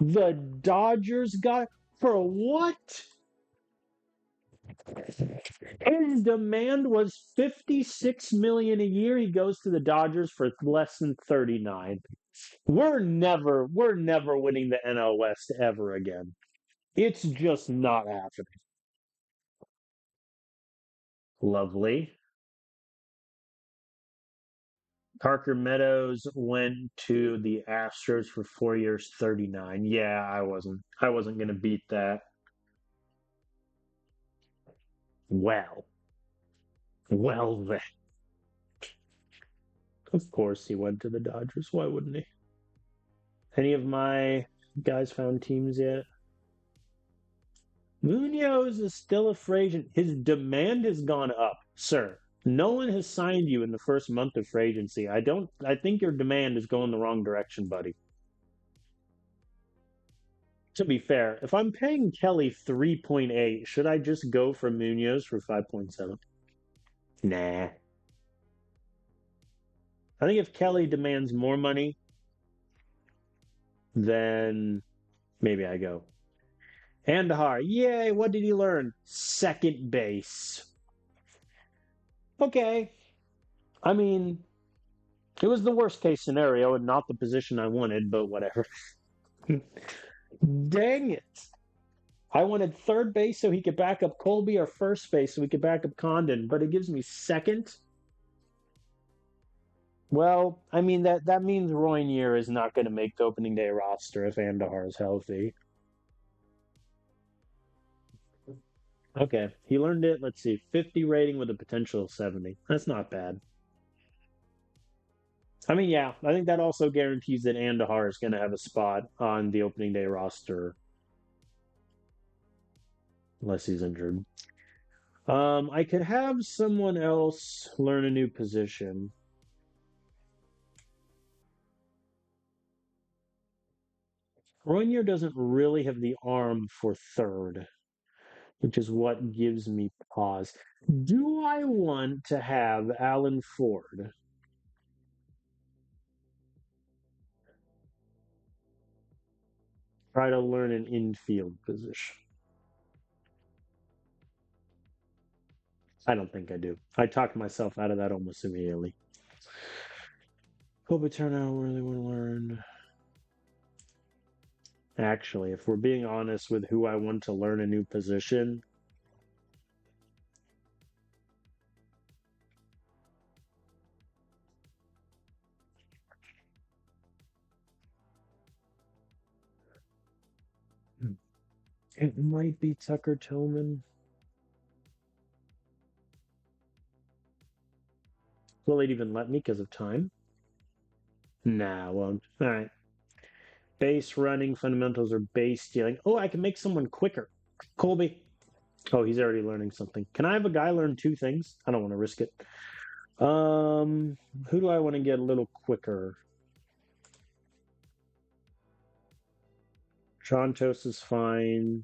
The Dodgers got for what? His demand was 56 million a year. He goes to the Dodgers for less than 39. We're never winning the NL West ever again. It's just not happening. Lovely. Parker Meadows went to the Astros for 4 years, 39. Yeah, I wasn't gonna beat that. Well, well then. Of course he went to the Dodgers. Why wouldn't he? Any of my guys found teams yet? Munoz is still a free agent. His demand has gone up, sir. No one has signed you in the first month of free agency. I think your demand is going the wrong direction, buddy. To be fair, if I'm paying Kelly 3.8, should I just go for Munoz for 5.7? Nah. I think if Kelly demands more money, then maybe I go. Andahar, yay, what did he learn? Second base. Okay. I mean, it was the worst case scenario and not the position I wanted, but whatever. Dang it. I wanted third base so he could back up Colby, or first base so he could back up Condon, but it gives me second. Well, I mean that means Roinier is not going to make the opening day roster if Andahar is healthy. Okay, he learned it. Let's see, 50 rating with a potential of 70. That's not bad. I mean, yeah, I think that also guarantees that Andahar is going to have a spot on the opening day roster unless he's injured. I could have someone else learn a new position. Roinier doesn't really have the arm for third, which is what gives me pause. Do I want to have Alan Ford try to learn an infield position? I don't think I do. I talked myself out of that almost immediately. Hope it turned out really want to learn. Actually, if we're being honest with who I want to learn a new position, it might be Tucker Tillman. Will it even let me because of time? Nah, won't. All right. Base running fundamentals or base stealing. Oh, I can make someone quicker. Colby. Oh, he's already learning something. Can I have a guy learn two things? I don't want to risk it. Um, who do I want to get a little quicker? Trontos is fine.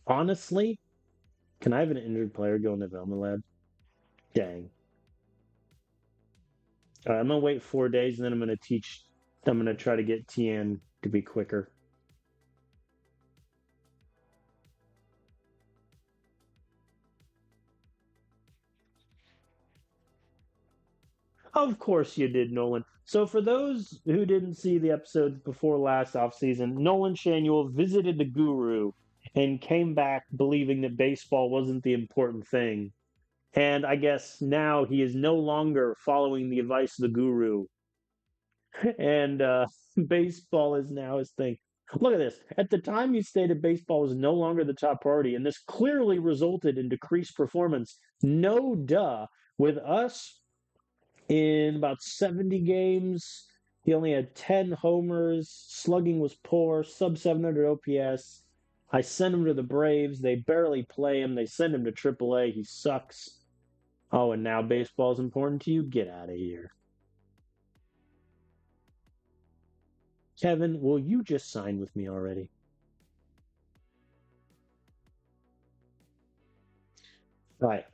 Honestly, can I have an injured player go into Velma Lab? Dang. All right, I'm gonna wait 4 days and then I'm gonna teach. I'm gonna try to get Tien to be quicker. Of course you did, Nolan. So for those who didn't see the episodes before last offseason, Nolan Shanuel visited the guru and came back believing that baseball wasn't the important thing. And I guess now he is no longer following the advice of the guru. And baseball is now his thing. Look at this. At the time, he stated baseball was no longer the top priority, and this clearly resulted in decreased performance. No duh. With us, in about 70 games. He only had 10 homers. Slugging was poor, sub 700 OPS. I sent him to the Braves. They barely play him. They send him to AAA. He sucks. Oh, and now baseball is important to you? Get out of here. Kevin, will you just sign with me already? All right.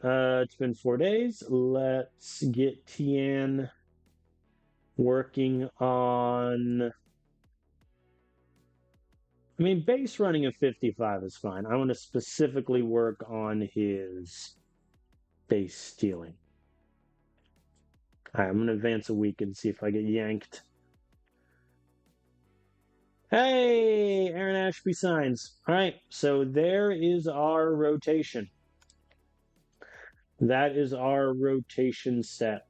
It's been 4 days. Let's get Tian working on. I mean, base running of 55 is fine. I want to specifically work on his base stealing. All right, I'm going to advance a week and see if I get yanked. Hey, Aaron Ashby signs. All right, so there is our rotation. That is our rotation set.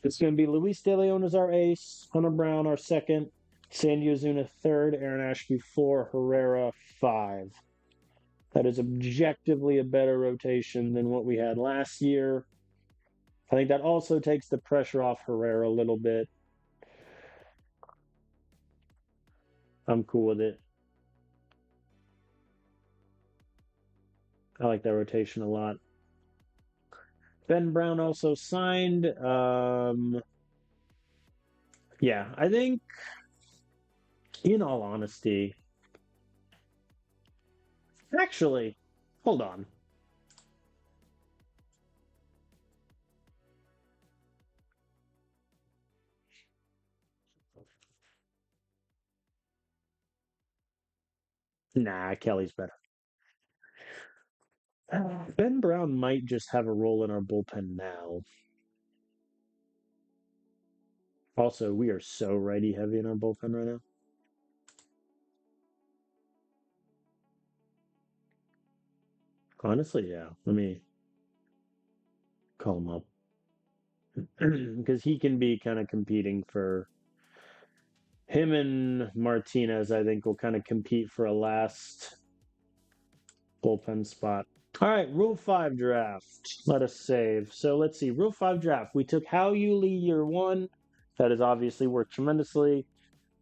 It's going to be Luis De Leon as our ace, Hunter Brown our second, Sandy Ozuna third, Aaron Ashby four, Herrera five. That is objectively a better rotation than what we had last year. I think that also takes the pressure off Herrera a little bit. I'm cool with it. I like that rotation a lot. Ben Brown also signed. Yeah, I think, in all honesty, actually, hold on. Nah, Kelly's better. Ben Brown might just have a role in our bullpen now. Also, we are so righty heavy in our bullpen right now. Honestly, yeah. Let me call him up. Because he can be kind of competing for Him and Martinez, I think, will kind of compete for a last bullpen spot. All right, Rule 5 draft. Let us save. So let's see. Rule 5 draft. We took Hao Yuli year 1. That has obviously worked tremendously.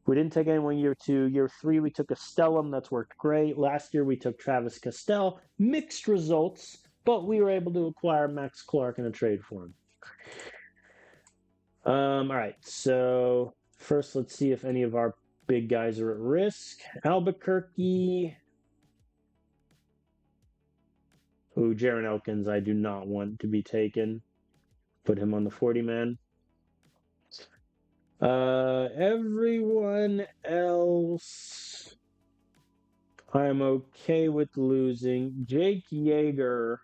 We didn't take anyone year 2. Year 3, we took Castellum. That's worked great. Last year, we took Travis Castell. Mixed results, but we were able to acquire Max Clark in a trade for him. All right, so first, let's see if any of our big guys are at risk. Albuquerque. Ooh, Jaron Elkins, I do not want to be taken. Put him on the 40-man. Everyone else, I'm okay with losing. Jake Yeager,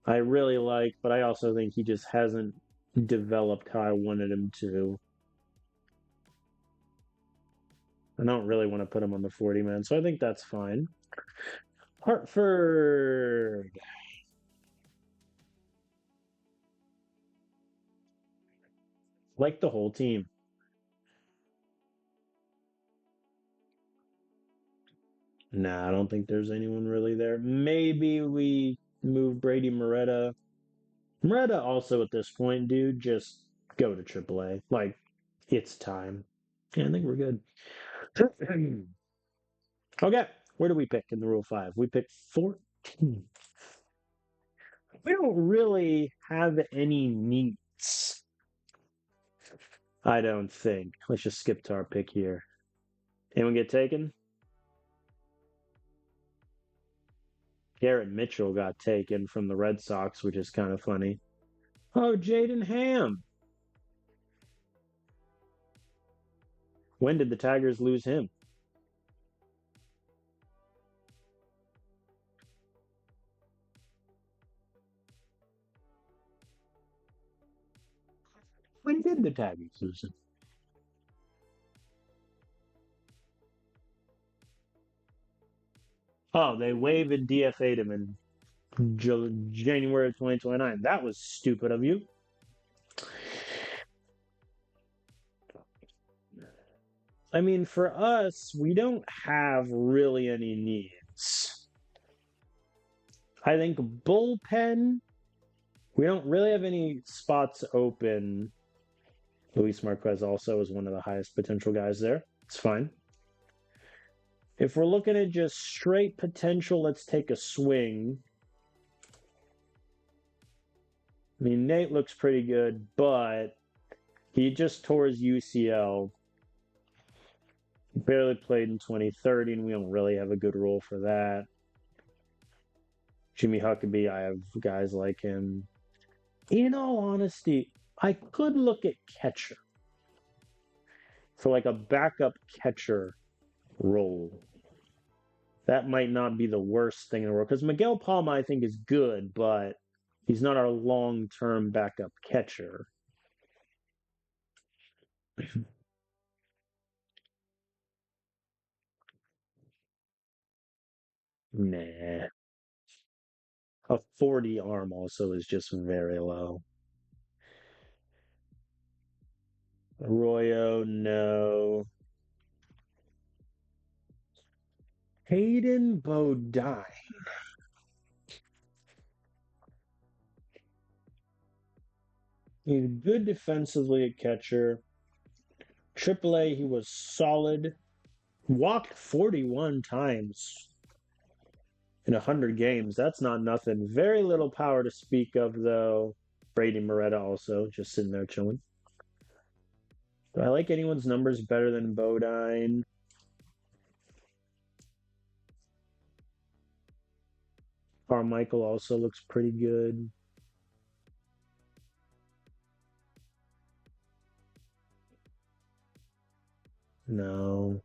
I really like, but I also think he just hasn't developed how I wanted him to. I don't really want to put him on the 40-man, so I think that's fine. Hartford. Like the whole team. Nah, I don't think there's anyone really there. Maybe we move Brady Moretta. Moretta also at this point, dude, just go to AAA. Like, it's time. Yeah, I think we're good. Okay, where do we pick in the Rule 5? We pick 14. We don't really have any needs. I don't think. Let's just skip to our pick here. Anyone get taken? Garrett Mitchell got taken from the Red Sox, which is kind of funny. Oh, Jaden Ham. When did the Tigers lose him? When did the Tigers lose him? Oh, they waived and DFA'd him in January of 2029. That was stupid of you. I mean, for us, we don't have really any needs. I think bullpen, we don't really have any spots open. Luis Marquez also is one of the highest potential guys there. It's fine. If we're looking at just straight potential, let's take a swing. I mean, Nate looks pretty good, but he just tore his UCL. Barely played in 2030, and we don't really have a good role for that. Jimmy Huckabee, I have guys like him. In all honesty, I could look at catcher for like a backup catcher role. That might not be the worst thing in the world because Miguel Palma, I think, is good, but he's not our long-term backup catcher. Nah. A 40 arm also is just very low. Arroyo, no. Hayden Bodine. He's good defensively at catcher. AAA, he was solid. Walked 41 times in 100 games. That's not nothing. Very little power to speak of, though. Brady Moretta also just sitting there chilling. Do I like anyone's numbers better than Bodine? Carmichael also looks pretty good. No.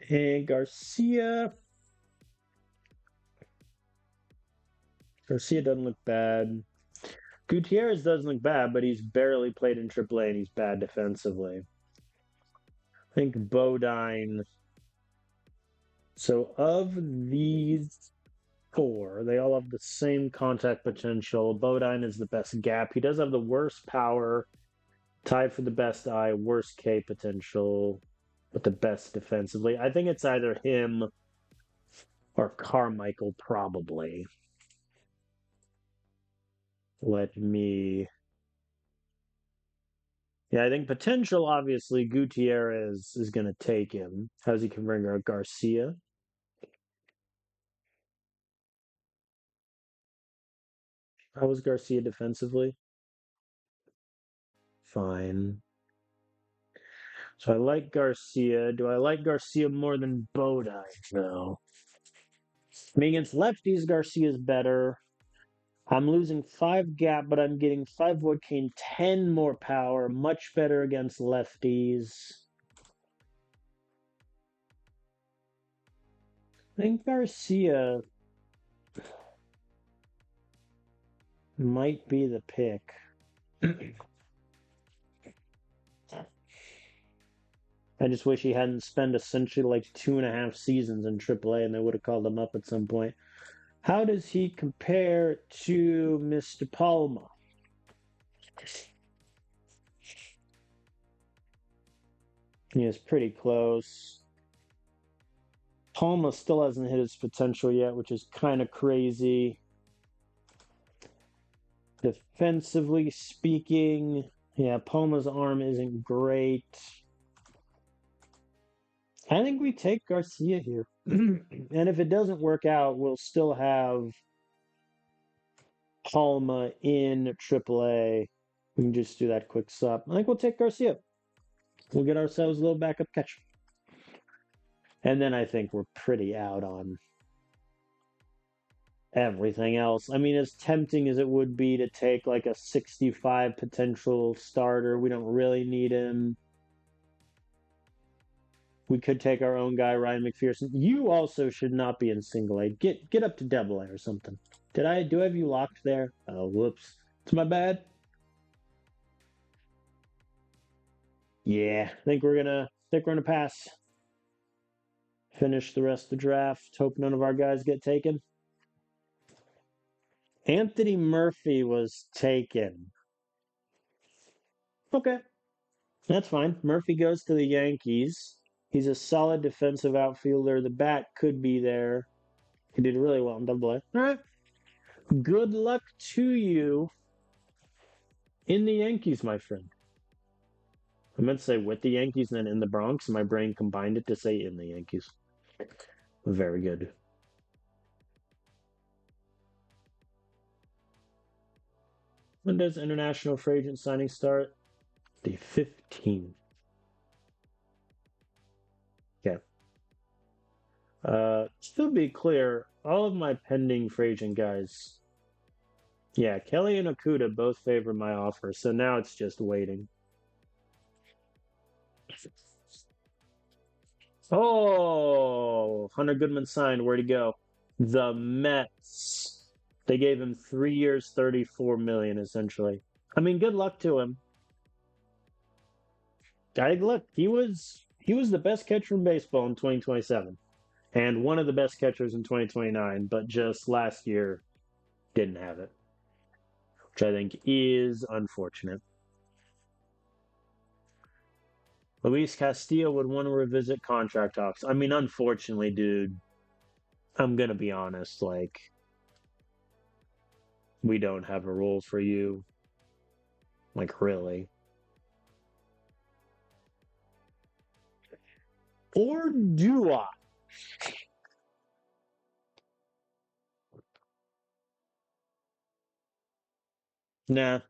And Garcia. Garcia doesn't look bad. Gutierrez doesn't look bad, but he's barely played in AAA and he's bad defensively. I think Bodine. So of these, four. They all have the same contact potential. Bodine is the best gap. He does have the worst power, tied for the best eye, worst K potential, but the best defensively. I think it's either him or Carmichael, probably. Let me. Yeah, I think potential, obviously, Gutierrez is going to take him. How's he comparing to Garcia? How was Garcia defensively? Fine. So I like Garcia. Do I like Garcia more than Bodine? No. I mean, against lefties, Garcia's better. I'm losing 5 gap, but I'm getting 5 wood cane, 10 more power. Much better against lefties. I think Garcia might be the pick. I just wish he hadn't spent essentially like 2.5 seasons in AAA and they would have called him up at some point. How does he compare to Mr. Palma? He is pretty close. Palma still hasn't hit his potential yet, which is kind of crazy. Defensively speaking, yeah, Palma's arm isn't great. I think we take Garcia here. And if it doesn't work out, we'll still have Palma in AAA. We can just do that quick swap. I think we'll take Garcia. We'll get ourselves a little backup catcher. And then I think we're pretty out on everything else. I mean, as tempting as it would be to take like a 65 potential starter, we don't really need him. We could take our own guy, Ryan McPherson. You also should not be in single A. Get up to double A or something. Do I have you locked there? Oh, whoops. It's my bad. Yeah, I think we're gonna pass. Finish the rest of the draft. Hope none of our guys get taken. Anthony Murphy was taken. Okay, that's fine. Murphy goes to the Yankees. He's a solid defensive outfielder. The bat could be there. He did really well in Double A. All right. Good luck to you in the Yankees, my friend. I meant to say with the Yankees and then in the Bronx. My brain combined it to say in the Yankees. Very good. When does international free agent signing start? The 15th. Okay. To be clear, all of my pending free agent guys. Yeah, Kelly and Okuda both favor my offer, so now it's just waiting. Oh, Hunter Goodman signed. Where'd he go? The Mets. They gave him 3 years, 34 million, essentially. I mean, good luck to him. Look, he was the best catcher in baseball in 2027, and one of the best catchers in 2029. But just last year, didn't have it, which I think is unfortunate. Luis Castillo would want to revisit contract talks. I mean, unfortunately, dude, I'm gonna be honest. Like, we don't have a role for you. Like, really. Or do I? Nah.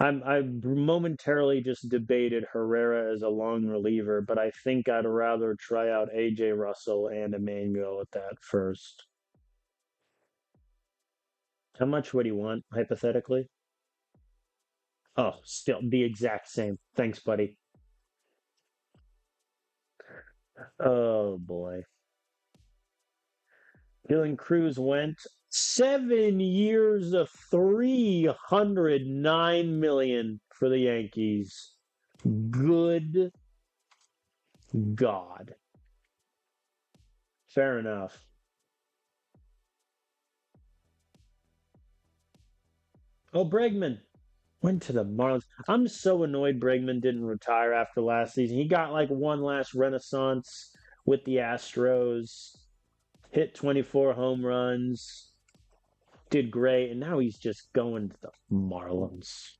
I momentarily just debated Herrera as a long reliever, but I think I'd rather try out AJ Russell and Emmanuel at that first. How much would he want, hypothetically? Oh, still the exact same. Thanks, buddy. Oh boy. Dylan Cruz went 7 years of 309 million for the Yankees. Good God. Fair enough. Oh, Bregman went to the Marlins. I'm so annoyed Bregman didn't retire after last season. He got like one last renaissance with the Astros, hit 24 home runs, did great, and now he's just going to the Marlins.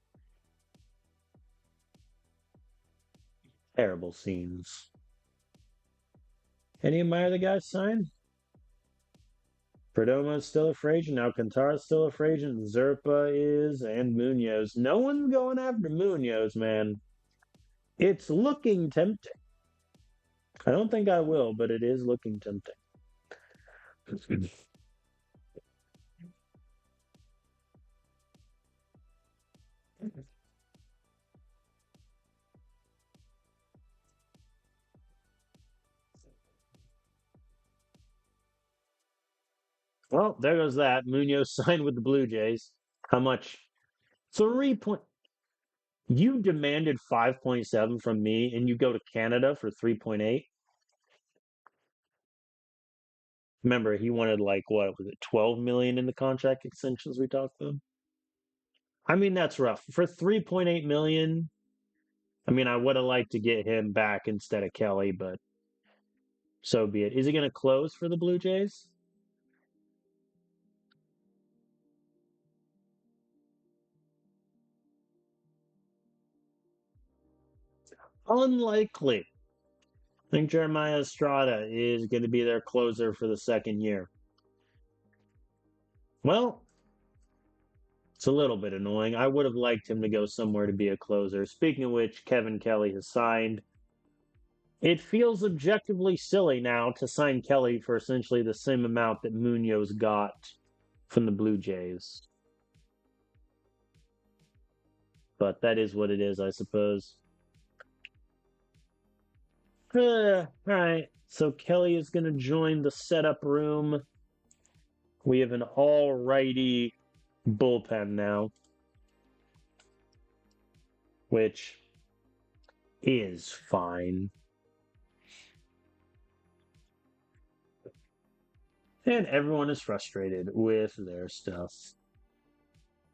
Terrible scenes. Any admire the guy's sign? Perdomo's still a free agent. Alcantara's still a free agent. Zerpa is, and Munoz. No one's going after Munoz, man. It's looking tempting. I don't think I will, but it is looking tempting. Well, there goes that. Munoz signed with the Blue Jays. How much? 3 point. You demanded 5.7 from me, and you go to Canada for 3.8. Remember, he wanted like what was it, 12 million in the contract extensions we talked about. I mean, that's rough for 3.8 million. I mean, I would have liked to get him back instead of Kelly, but so be it. Is he going to close for the Blue Jays? Unlikely. I think Jeremiah Estrada is going to be their closer for the second year. Well, it's a little bit annoying. I would have liked him to go somewhere to be a closer. Speaking of which, Kevin Kelly has signed. It feels objectively silly now to sign Kelly for essentially the same amount that Munoz got from the Blue Jays. But that is what it is, I suppose. All right. So Kelly is going to join the setup room. We have an all-righty bullpen now, which is fine. And everyone is frustrated with their stuff.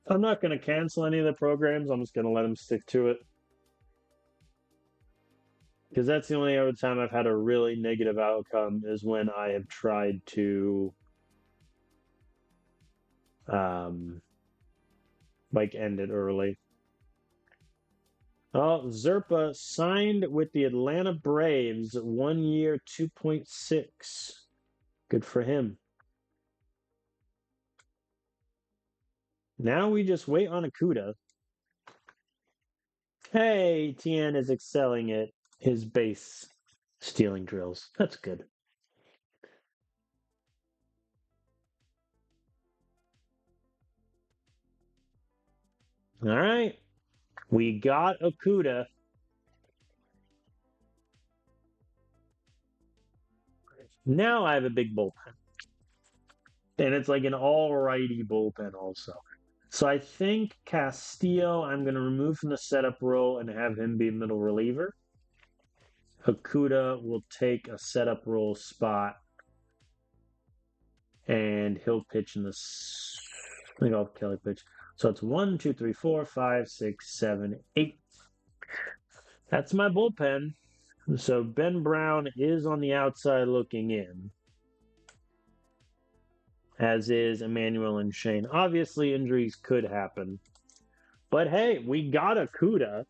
I'm not going to cancel any of the programs. I'm just going to let them stick to it. Because that's the only other time I've had a really negative outcome is when I have tried to um like end it early. Oh, Zerpa signed with the Atlanta Braves 1 year 2.6. Good for him. Now we just wait on Akuda. Hey, Tien is excelling at his base stealing drills. That's good. All right. We got Akuda. Now I have a big bullpen. And it's like an all-righty bullpen also. So I think Castillo, I'm going to remove from the setup role and have him be middle reliever. Hakuda will take a setup role spot, and he'll pitch in the. I think I'll have Kelly pitch. So it's 1, 2, 3, 4, 5, 6, 7, 8. That's my bullpen. So Ben Brown is on the outside looking in, as is Emmanuel and Shane. Obviously, injuries could happen. But hey, we got Akuda.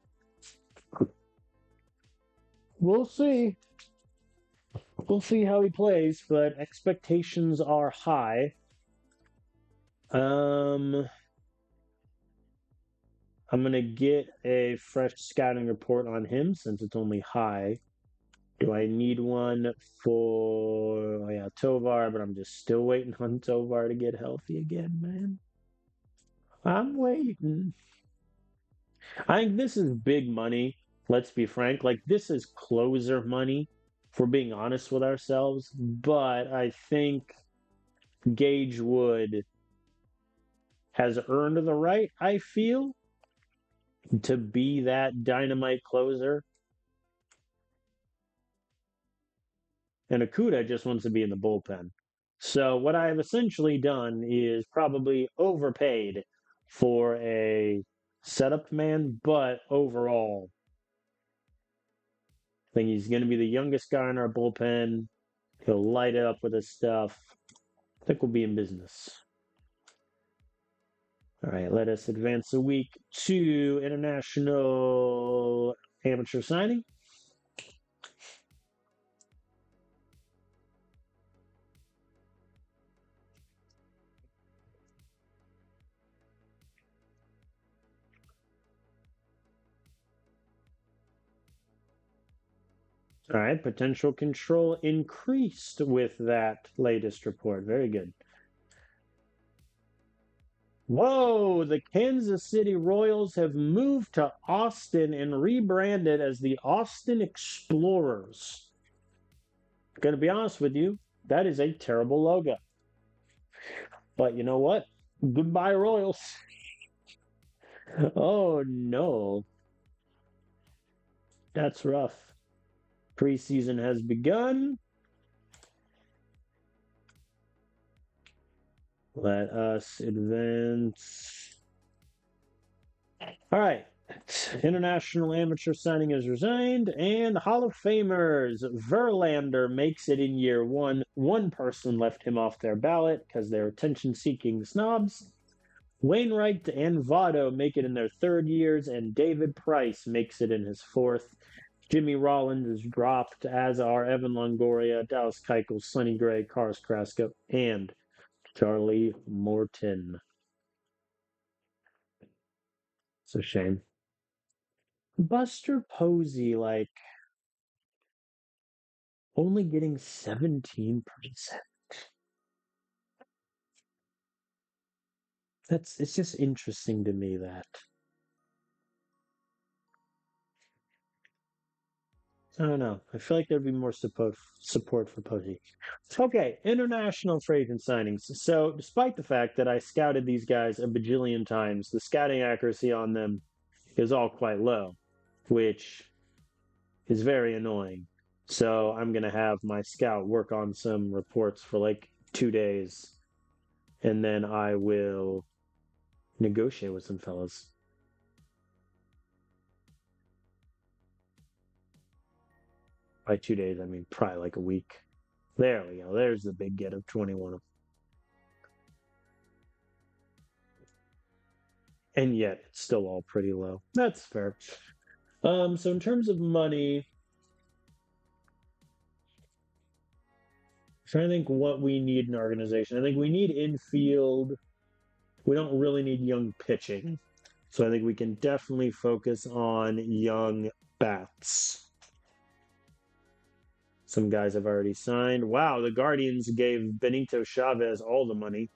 We'll see. We'll see how he plays, but expectations are high. Um, I'm gonna get a fresh scouting report on him since it's only high. Do I need one for Tovar? But I'm just still waiting on Tovar to get healthy again, man. I'm waiting. I think this is big money. Let's be frank. Like this is closer money, if we're being honest with ourselves. But I think Gage Wood has earned the right, I feel, to be that dynamite closer. And Akuda just wants to be in the bullpen. So what I have essentially done is probably overpaid for a setup man, but overall, I think he's going to be the youngest guy in our bullpen. He'll light it up with his stuff. I think we'll be in business. All right, let us advance a week to international amateur signing. All right, potential control increased with that latest report. Very good. Whoa, the Kansas City Royals have moved to Austin and rebranded as the Austin Explorers. Gonna be honest with you, that is a terrible logo. But you know what? Goodbye, Royals. Oh no, that's rough. Preseason has begun. Let us advance. All right. International amateur signing is resigned, and Hall of Famers Verlander makes it in year one. One person left him off their ballot because they're attention-seeking snobs. Wainwright and Votto make it in their third years, and David Price makes it in his fourth. Jimmy Rollins is dropped, as are Evan Longoria, Dallas Keuchel, Sonny Gray, Carlos Carrasco, and Charlie Morton. It's a shame. Buster Posey, like, only getting 17%. It's just interesting to me that. I don't know. I feel like there'd be more support for Posey. Okay, international free agent signings. So, despite the fact that I scouted these guys a bajillion times, the scouting accuracy on them is all quite low, which is very annoying. So, I'm going to have my scout work on some reports for like 2 days, and then I will negotiate with some fellas. By 2 days, I mean probably like a week. There we go. There's the big get of 21. And yet it's still all pretty low. That's fair. So in terms of money, I'm trying to think what we need in our organization. I think we need infield. We don't really need young pitching. So I think we can definitely focus on young bats. Some guys have already signed. Wow, the Guardians gave Benito Chavez all the money.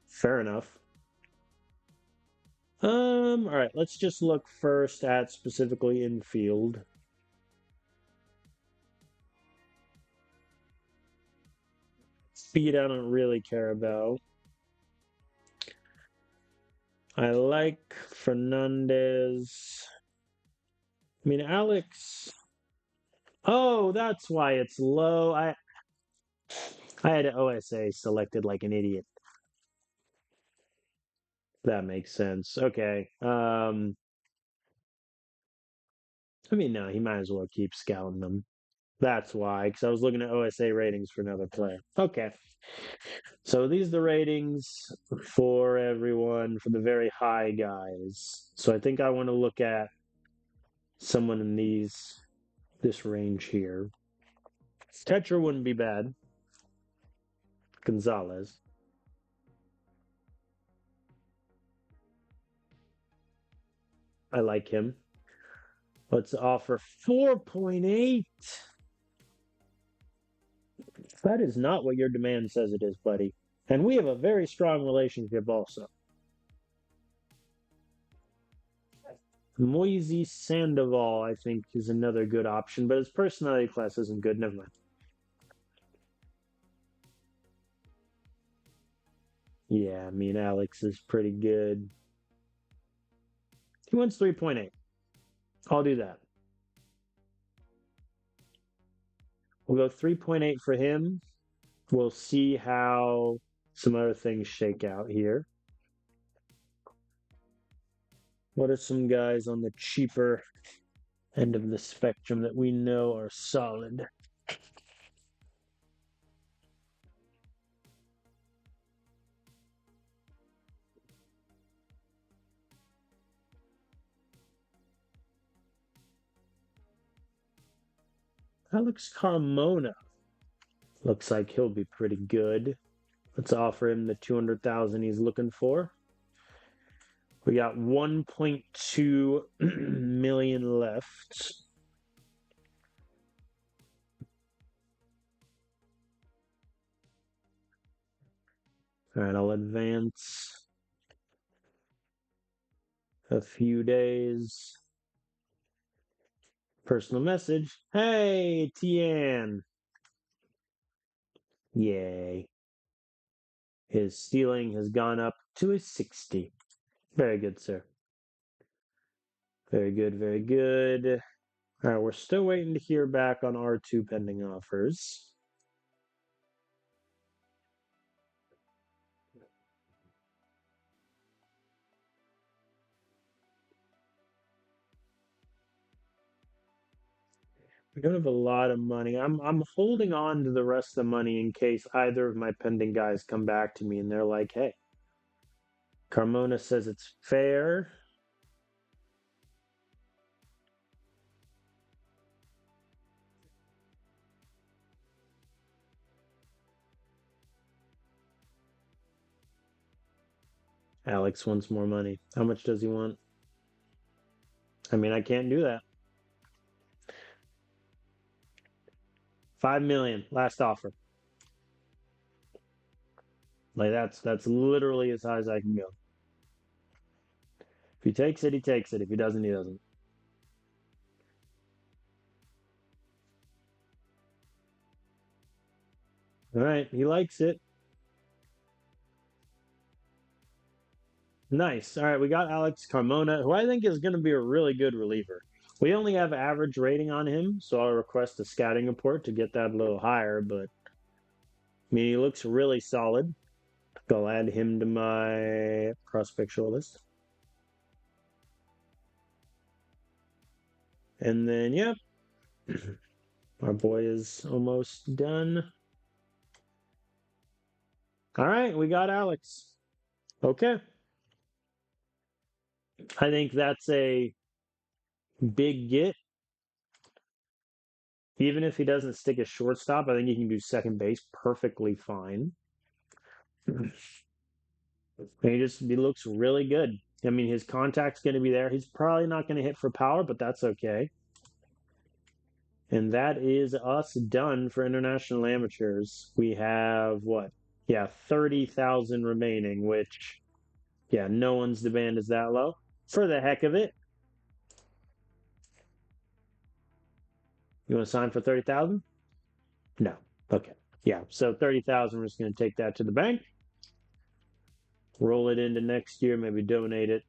Fair enough. All right, let's just look first at specifically infield. Speed I don't really care about. I like Fernandez. I mean, Alex. Oh, that's why it's low. I had OSA selected like an idiot. That makes sense. Okay. I mean, no, he might as well keep scouting them. That's why, because I was looking at OSA ratings for another player. Okay. So these are the ratings for everyone for the very high guys. So I think I want to look at someone in this range here. Tetra wouldn't be bad. Gonzalez. I like him. Let's offer 4.8. That is not what your demand says it is, buddy. And we have a very strong relationship also. Moisey Sandoval, I think, is another good option, but his personality class isn't good. Never mind. Yeah, I mean, Alex is pretty good. He wants 3.8. I'll do that. We'll go 3.8 for him. We'll see how some other things shake out here. What are some guys on the cheaper end of the spectrum that we know are solid? Alex Carmona looks like he'll be pretty good. Let's offer him the 200,000 he's looking for. We got 1.2 million left. All right, I'll advance a few days. Personal message. Hey, Tian. Yay. His stealing has gone up to a 60. Very good, sir. Very good, very good. All right, we're still waiting to hear back on R2 pending offers. We don't have a lot of money. I'm holding on to the rest of the money in case either of my pending guys come back to me and they're like, "Hey, Carmona says it's fair." Alex wants more money. How much does he want? I mean, I can't do that. 5 million, last offer. Like that's literally as high as I can go. If he takes it, he takes it. If he doesn't, he doesn't. All right, he likes it. Nice. All right, we got Alex Carmona, who I think is going to be a really good reliever. We only have average rating on him, so I'll request a scouting report to get that a little higher. But I mean, he looks really solid. I'll add him to my prospect short list. And then, yep, our boy is almost done. All right, we got Alex. Okay. I think that's a big get. Even if he doesn't stick a shortstop, I think he can do second base perfectly fine. And he looks really good. I mean, his contact's going to be there. He's probably not going to hit for power, but that's okay. And that is us done for international amateurs. We have what? Yeah, 30,000 remaining, which, yeah, no one's demand is that low. For the heck of it. You want to sign for 30,000? No. Okay. Yeah, so 30,000, we're just going to take that to the bank, roll it into next year, maybe donate it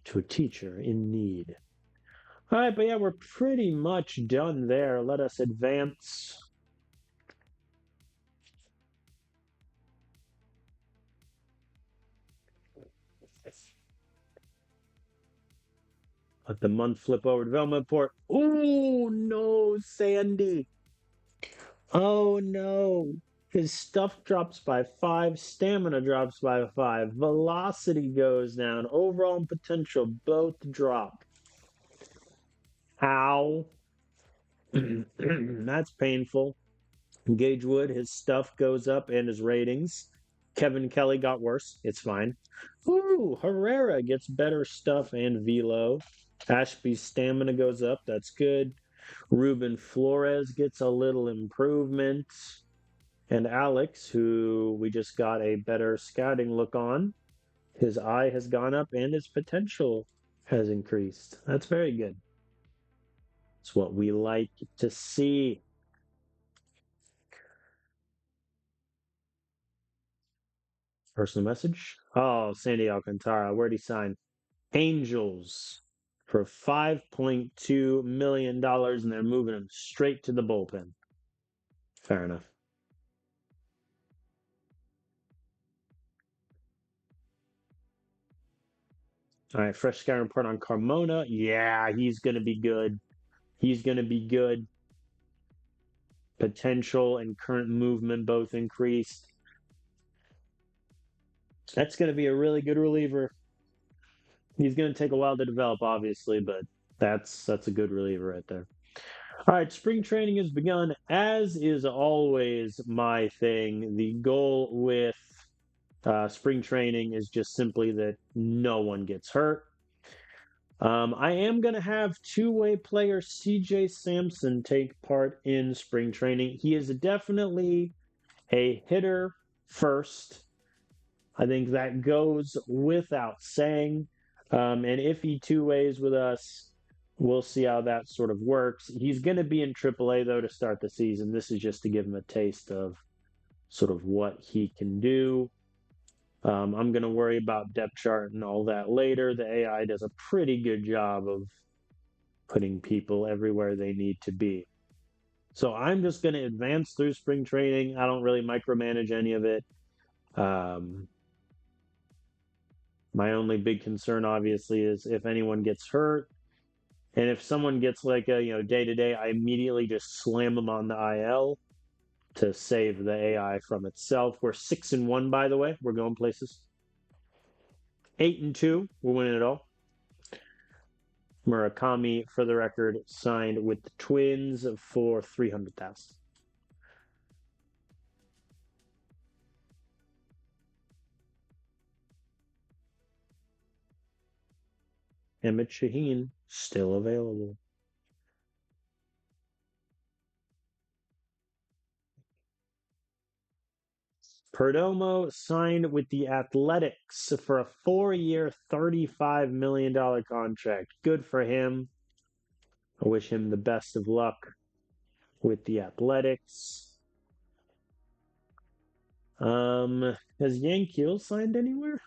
to a teacher in need. All right, but yeah, we're pretty much done there. Let us advance. Let the month flip over development port. Oh no, Sandy. Oh no. His stuff drops by 5, stamina drops by 5, velocity goes down, overall and potential both drop. Ow. That's painful. Gage Wood, his stuff goes up and his ratings. Kevin Kelly got worse. It's fine. Ooh, Herrera gets better stuff and velo. Ashby's stamina goes up. That's good. Ruben Flores gets a little improvement. And Alex, who we just got a better scouting look on, his eye has gone up and his potential has increased. That's very good. It's what we like to see. Personal message. Oh, Sandy Alcantara. Where'd he sign? Angels for $5.2 million, and they're moving him straight to the bullpen. Fair enough. All right, fresh scouting report on Carmona. Yeah, he's going to be good. He's going to be good. Potential and current movement both increased. That's going to be a really good reliever. He's going to take a while to develop, obviously, but that's a good reliever right there. All right, spring training has begun. As is always my thing, the goal with spring training is just simply that no one gets hurt. I am going to have two-way player CJ Sampson take part in spring training. He is definitely a hitter first. I think that goes without saying. And if he two-ways with us, we'll see how that sort of works. He's going to be in AAA, though, to start the season. This is just to give him a taste of sort of what he can do. I'm going to worry about depth chart and all that later. The AI does a pretty good job of putting people everywhere they need to be. So I'm just going to advance through spring training. I don't really micromanage any of it. My only big concern, obviously, is if anyone gets hurt. And if someone gets like a day to day, I immediately just slam them on the IL to save the AI from itself. We're 6-1, by the way. We're going places. 8-2. We're winning it all. Murakami, for the record, signed with the Twins for $300,000. Emmett Shaheen still available. Perdomo signed with the Athletics for a 4-year, $35 million contract. Good for him. I wish him the best of luck with the Athletics. Has Yankees signed anywhere?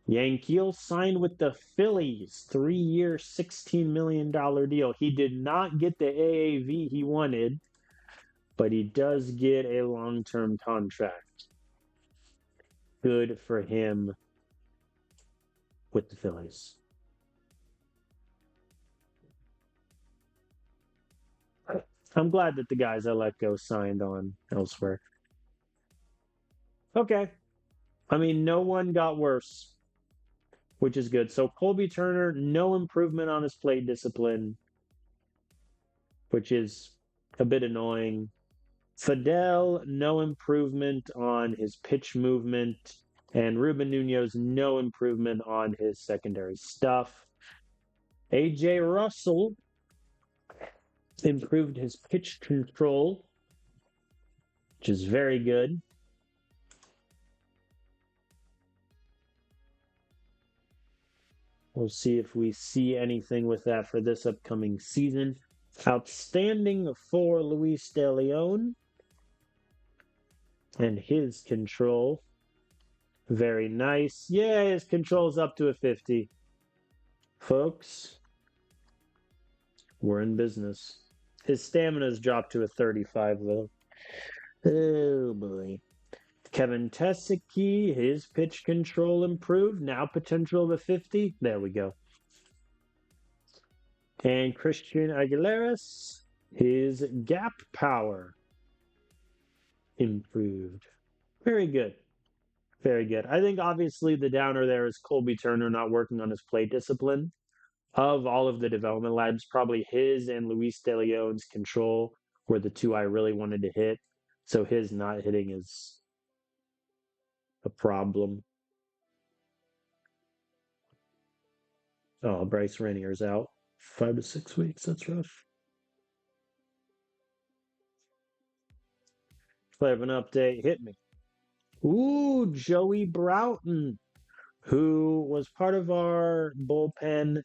Yankees signed with the Phillies, 3-year, $16 million deal. He did not get the AAV he wanted, but he does get a long-term contract. Good for him with the Phillies. I'm glad that the guys I let go signed on elsewhere. Okay. I mean, no one got worse, which is good. So Colby Turner, no improvement on his plate discipline, which is a bit annoying. Fidel, no improvement on his pitch movement. And Ruben Nunez, no improvement on his secondary stuff. AJ Russell improved his pitch control, which is very good. We'll see if we see anything with that for this upcoming season. Outstanding for Luis De Leon and his control. Very nice. Yeah, his control's up to a 50. Folks, we're in business. His stamina's dropped to a 35, though. Oh, boy. Kevin Tesicki, his pitch control improved. Now potential of a 50. There we go. And Christian Aguilares, his gap power improved. Very good. Very good. I think obviously the downer there is Colby Turner not working on his plate discipline. Of all of the development labs, probably his and Luis De Leon's control were the two I really wanted to hit. So his not hitting is a problem. Oh, Bryce Rainier's out 5 to 6 weeks. That's rough. If I have an update, hit me. Ooh, Joey Broughton, who was part of our bullpen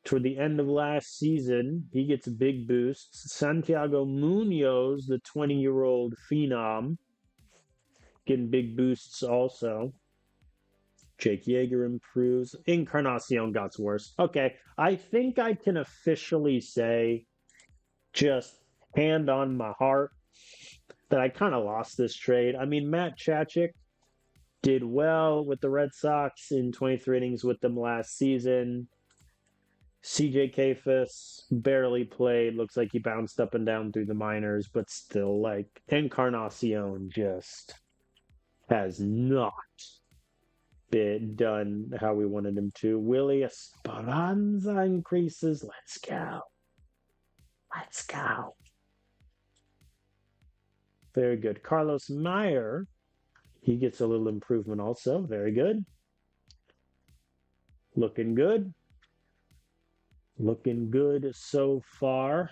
toward the end of last season. He gets a big boost. Santiago Munoz, the 20-year-old phenom, getting big boosts also. Jake Yeager improves. Encarnacion got worse. Okay, I think I can officially say, just hand on my heart, that I kind of lost this trade. I mean, Matt Chachik, did well with the Red Sox in 23 innings with them last season. CJ Kafis barely played. Looks like he bounced up and down through the minors, but still, like, Encarnacion just has not been done how we wanted him to. Willie Esperanza increases. Let's go. Let's go. Very good. Carlos Meyer, he gets a little improvement also. Very good. Looking good. Looking good so far.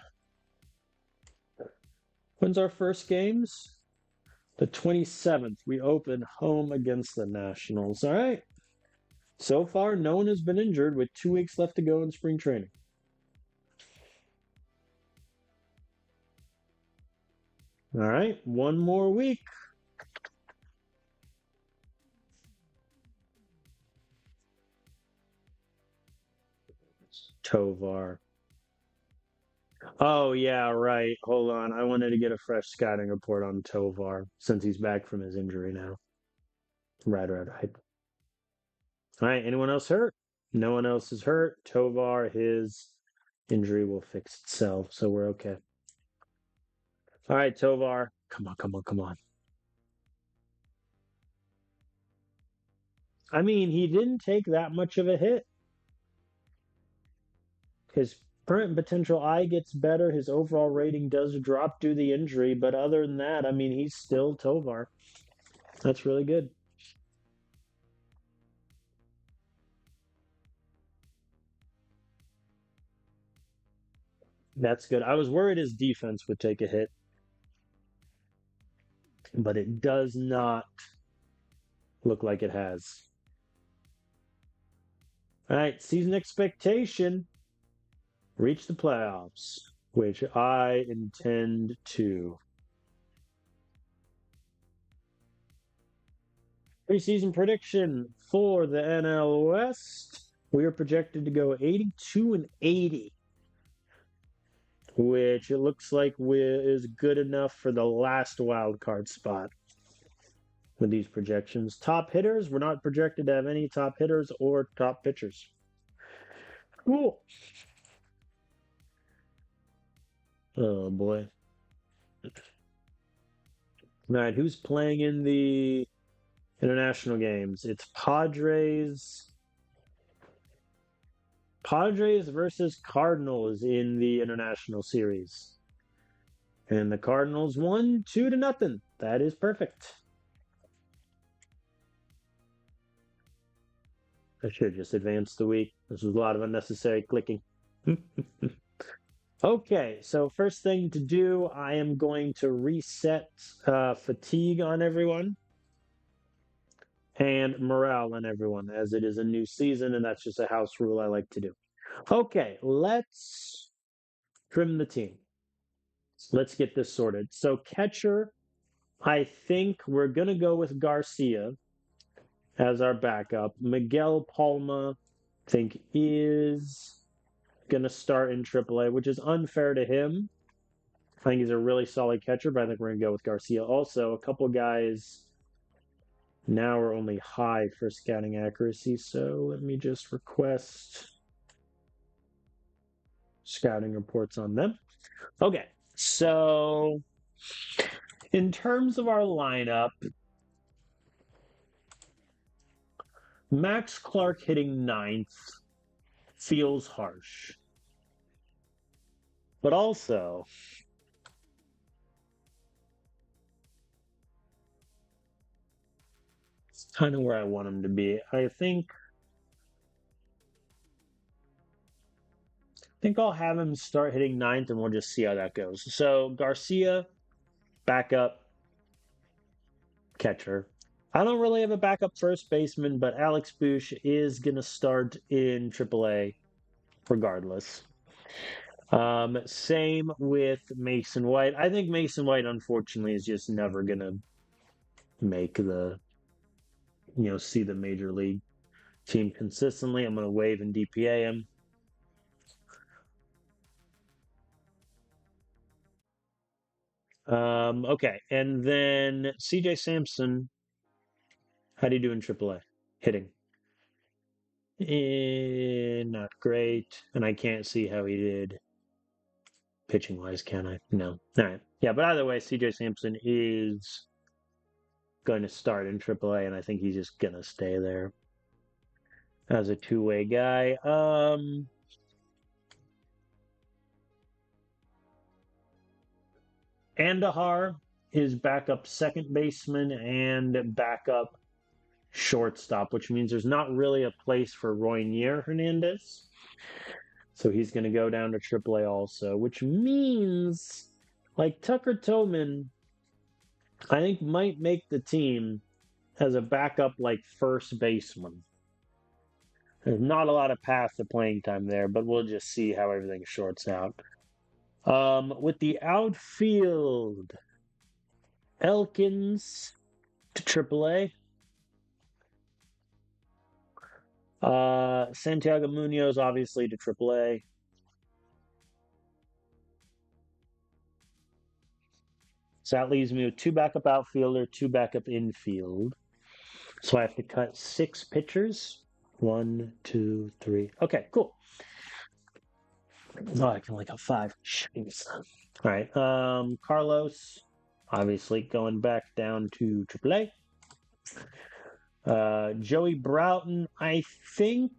When's our first games? The 27th. We open home against the Nationals. All right. So far, no one has been injured with 2 weeks left to go in spring training. All right. One more week. Tovar. Oh, yeah, right. Hold on. I wanted to get a fresh scouting report on Tovar since he's back from his injury now. Right. All right. Anyone else hurt? No one else is hurt. Tovar, his injury will fix itself, so we're okay. All right, Tovar. Come on. I mean, he didn't take that much of a hit. His current potential eye gets better. His overall rating does drop due to the injury, but other than that, I mean, he's still Tovar. That's really good. That's good. I was worried his defense would take a hit, but it does not look like it has. All right, season expectation reach the playoffs, which I intend to. Preseason prediction for the NL West. We are projected to go 82 and 80, which it looks like is good enough for the last wild card spot with these projections. Top hitters, we're not projected to have any top hitters or top pitchers. Cool. Oh boy. All right, who's playing in the international games? It's Padres versus Cardinals in the international series. And the Cardinals won 2-0. That is perfect. I should just advance the week. This was a lot of unnecessary clicking. Okay, so first thing to do, I am going to reset fatigue on everyone and morale on everyone, as it is a new season, and that's just a house rule I like to do. Okay, let's trim the team. Let's get this sorted. So catcher, I think we're going to go with Garcia as our backup. Miguel Palma, I think, is going to start in AAA, which is unfair to him. I think he's a really solid catcher, but I think we're going to go with Garcia. Also, a couple guys now are only high for scouting accuracy, so let me just request scouting reports on them. Okay, so in terms of our lineup, Max Clark hitting ninth feels harsh. But also, it's kind of where I want him to be. I think I'll have him start hitting ninth and we'll just see how that goes. So Garcia, backup catcher. I don't really have a backup first baseman, but Alex Bush is going to start in AAA regardless. Same with Mason White. I think Mason White, unfortunately, is just never going to make see the major league team consistently. I'm going to waive and DPA him. Okay, and then CJ Sampson How do you do in AAA? Hitting. Not great. And I can't see how he did pitching wise, can I? No. All right. Yeah, but either way, CJ Sampson is going to start in AAA, and I think he's just going to stay there as a two-way guy. Andahar is backup second baseman and backup shortstop, which means there's not really a place for Roynier Hernandez. So he's going to go down to AAA also, which means like Tucker Tolman, I think might make the team as a backup like first baseman. There's not a lot of path to playing time there, but we'll just see how everything shorts out. With the outfield, Elkins to AAA. Santiago Munoz obviously to AAA. So that leaves me with two backup outfielder, two backup infield. So I have to cut six pitchers. One, two, three. Okay, cool. Oh, I can only cut five. Jeez. All right. Carlos, obviously going back down to AAA. Joey Broughton, I think,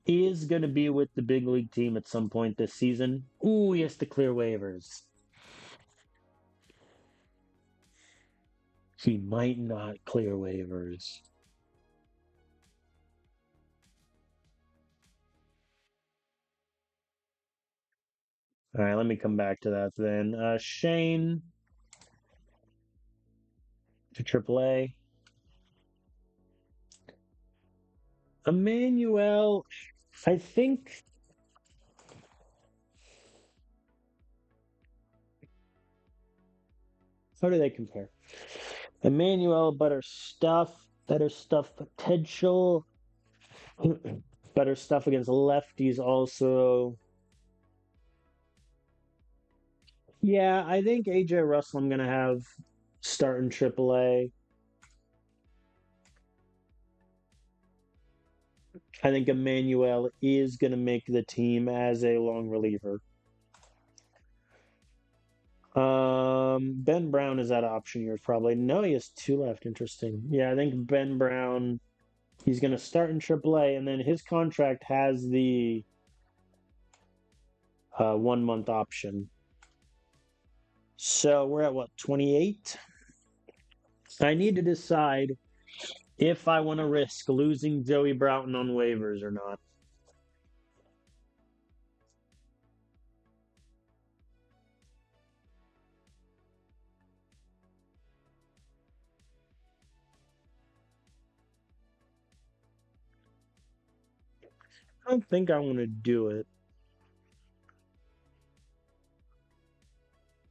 is going to be with the big league team at some point this season. Ooh, he has to clear waivers. He might not clear waivers. All right, let me come back to that then. Shane to AAA. Emmanuel, I think. How do they compare? Emmanuel, better stuff potential, better stuff against lefties also. Yeah, I think AJ Russell I'm gonna have starting AAA. I think Emmanuel is gonna make the team as a long reliever. Ben Brown is that option years probably. No, he has two left. Interesting. Yeah, I think Ben Brown. He's going to start in AAA, and then his contract has the 1 month option. So we're at what, 28? I need to decide if I want to risk losing Joey Broughton on waivers or not. I don't think I want to do it.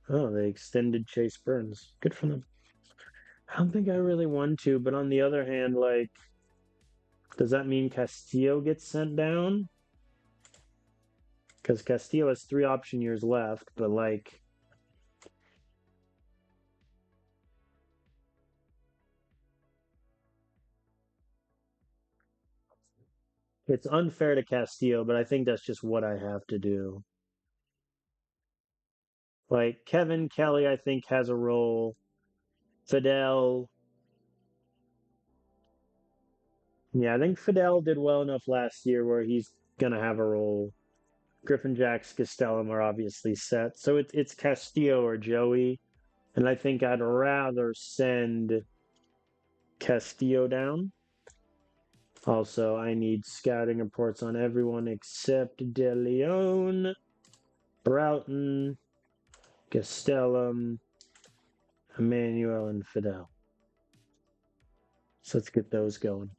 Oh, they extended Chase Burns. Good for them. I don't think I really want to, but on the other hand, like, does that mean Castillo gets sent down? Because Castillo has 3 option years left, but like, it's unfair to Castillo, but I think that's just what I have to do. Like, Kevin Kelly, I think, has a role. Fidel, yeah, I think Fidel did well enough last year where he's gonna have a role. Griffin Jacks, Castellum are obviously set, so it's Castillo or Joey, and I think I'd rather send Castillo down. Also, I need scouting reports on everyone except De Leon, Broughton, Castellum, Emmanuel, and Fidel. So let's get those going.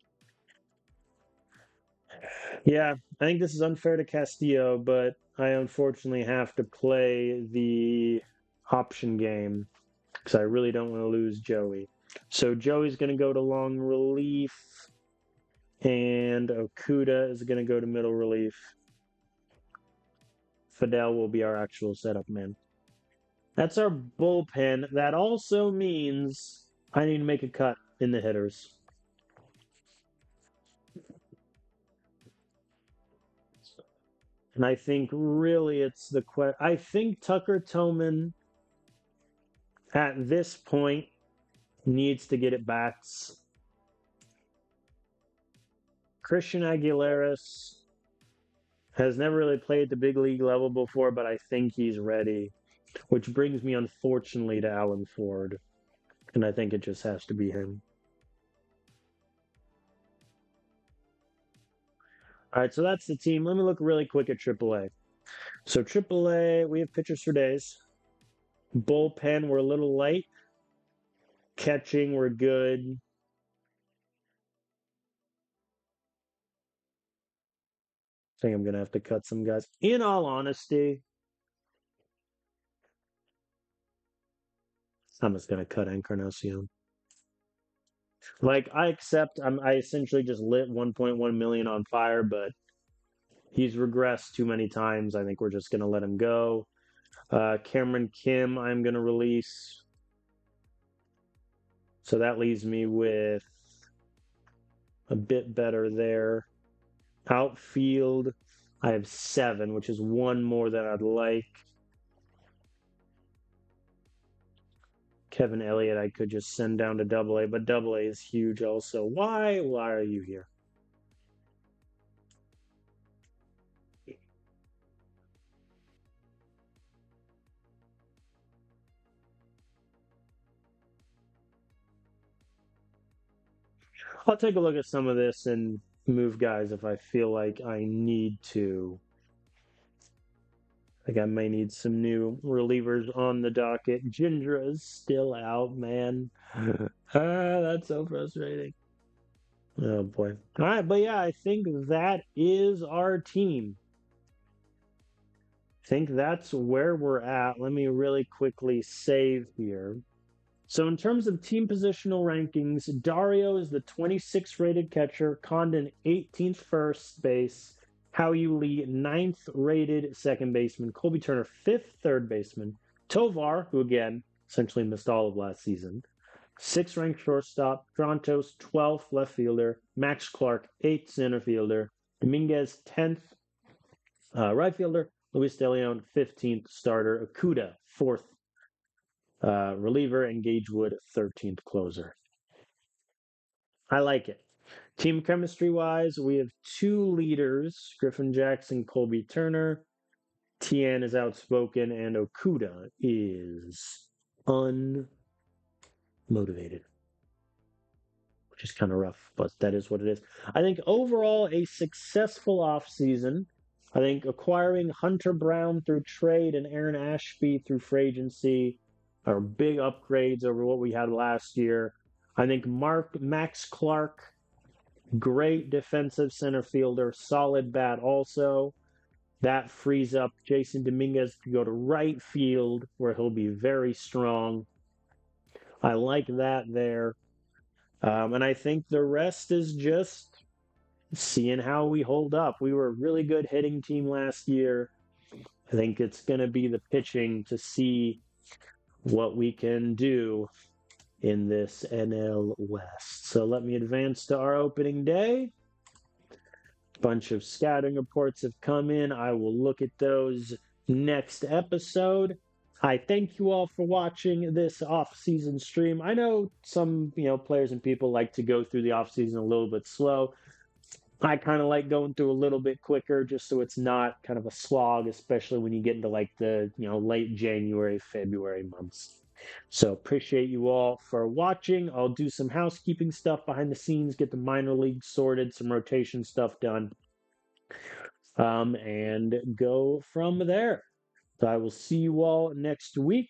Yeah, I think this is unfair to Castillo, but I unfortunately have to play the option game because I really don't want to lose Joey. So Joey's going to go to long relief, and Okuda is going to go to middle relief. Fidel will be our actual setup man. That's our bullpen. That also means I need to make a cut in the hitters. And I think really it's I think Tucker Toman at this point needs to get at bats. Christian Aguilera's has never really played the big league level before, but I think he's ready. Which brings me, unfortunately, to Alan Ford. And I think it just has to be him. All right, so that's the team. Let me look really quick at AAA. So AAA, we have pitchers for days. Bullpen, we're a little light. Catching, we're good. I think I'm going to have to cut some guys. In all honesty, I'm just going to cut Encarnacion. Like, I accept I essentially just lit 1.1 million on fire, but he's regressed too many times. I think we're just going to let him go. Cameron Kim, I'm going to release. So that leaves me with a bit better there. Outfield, I have 7, which is one more than I'd like. Kevin Elliott, I could just send down to Double A, but Double A is huge also. Why? Why are you here? I'll take a look at some of this and move guys if I feel like I need to. Like I may need some new relievers on the docket. Gindra is still out, man. That's so frustrating. Oh boy. All right, but yeah, I think that is our team. I think that's where we're at. Let me really quickly save here. So in terms of team positional rankings, Dario is the 26th rated catcher, Condon 18th first base, Howie Lee 9th rated second baseman, Colby Turner 5th third baseman, Tovar, who again essentially missed all of last season, 6th ranked shortstop, Drontos 12th left fielder, Max Clark 8th center fielder, Dominguez 10th right fielder, Luis De Leon 15th starter, Akuda 4th reliever, and Gagewood 13th closer. I like it. Team chemistry wise, we have 2 leaders, Griffin Jackson, Colby Turner. Tien is outspoken, and Okuda is unmotivated, which is kind of rough, but that is what it is. I think overall a successful offseason. I think acquiring Hunter Brown through trade and Aaron Ashby through free agency are big upgrades over what we had last year. I think Max Clark, great defensive center fielder, solid bat also. That frees up Jason Dominguez to go to right field where he'll be very strong. I like that there. And I think the rest is just seeing how we hold up. We were a really good hitting team last year. I think it's going to be the pitching to see what we can do in this NL West. So let me advance to our opening day. Bunch of scouting reports have come in. I will look at those next episode. I thank you all for watching this off-season stream. I know some, players and people like to go through the off-season a little bit slow. I kind of like going through a little bit quicker just so it's not kind of a slog, especially when you get into like the, late January, February months. So appreciate you all for watching. I'll do some housekeeping stuff behind the scenes, get the minor league sorted, some rotation stuff done, and go from there. So I will see you all next week.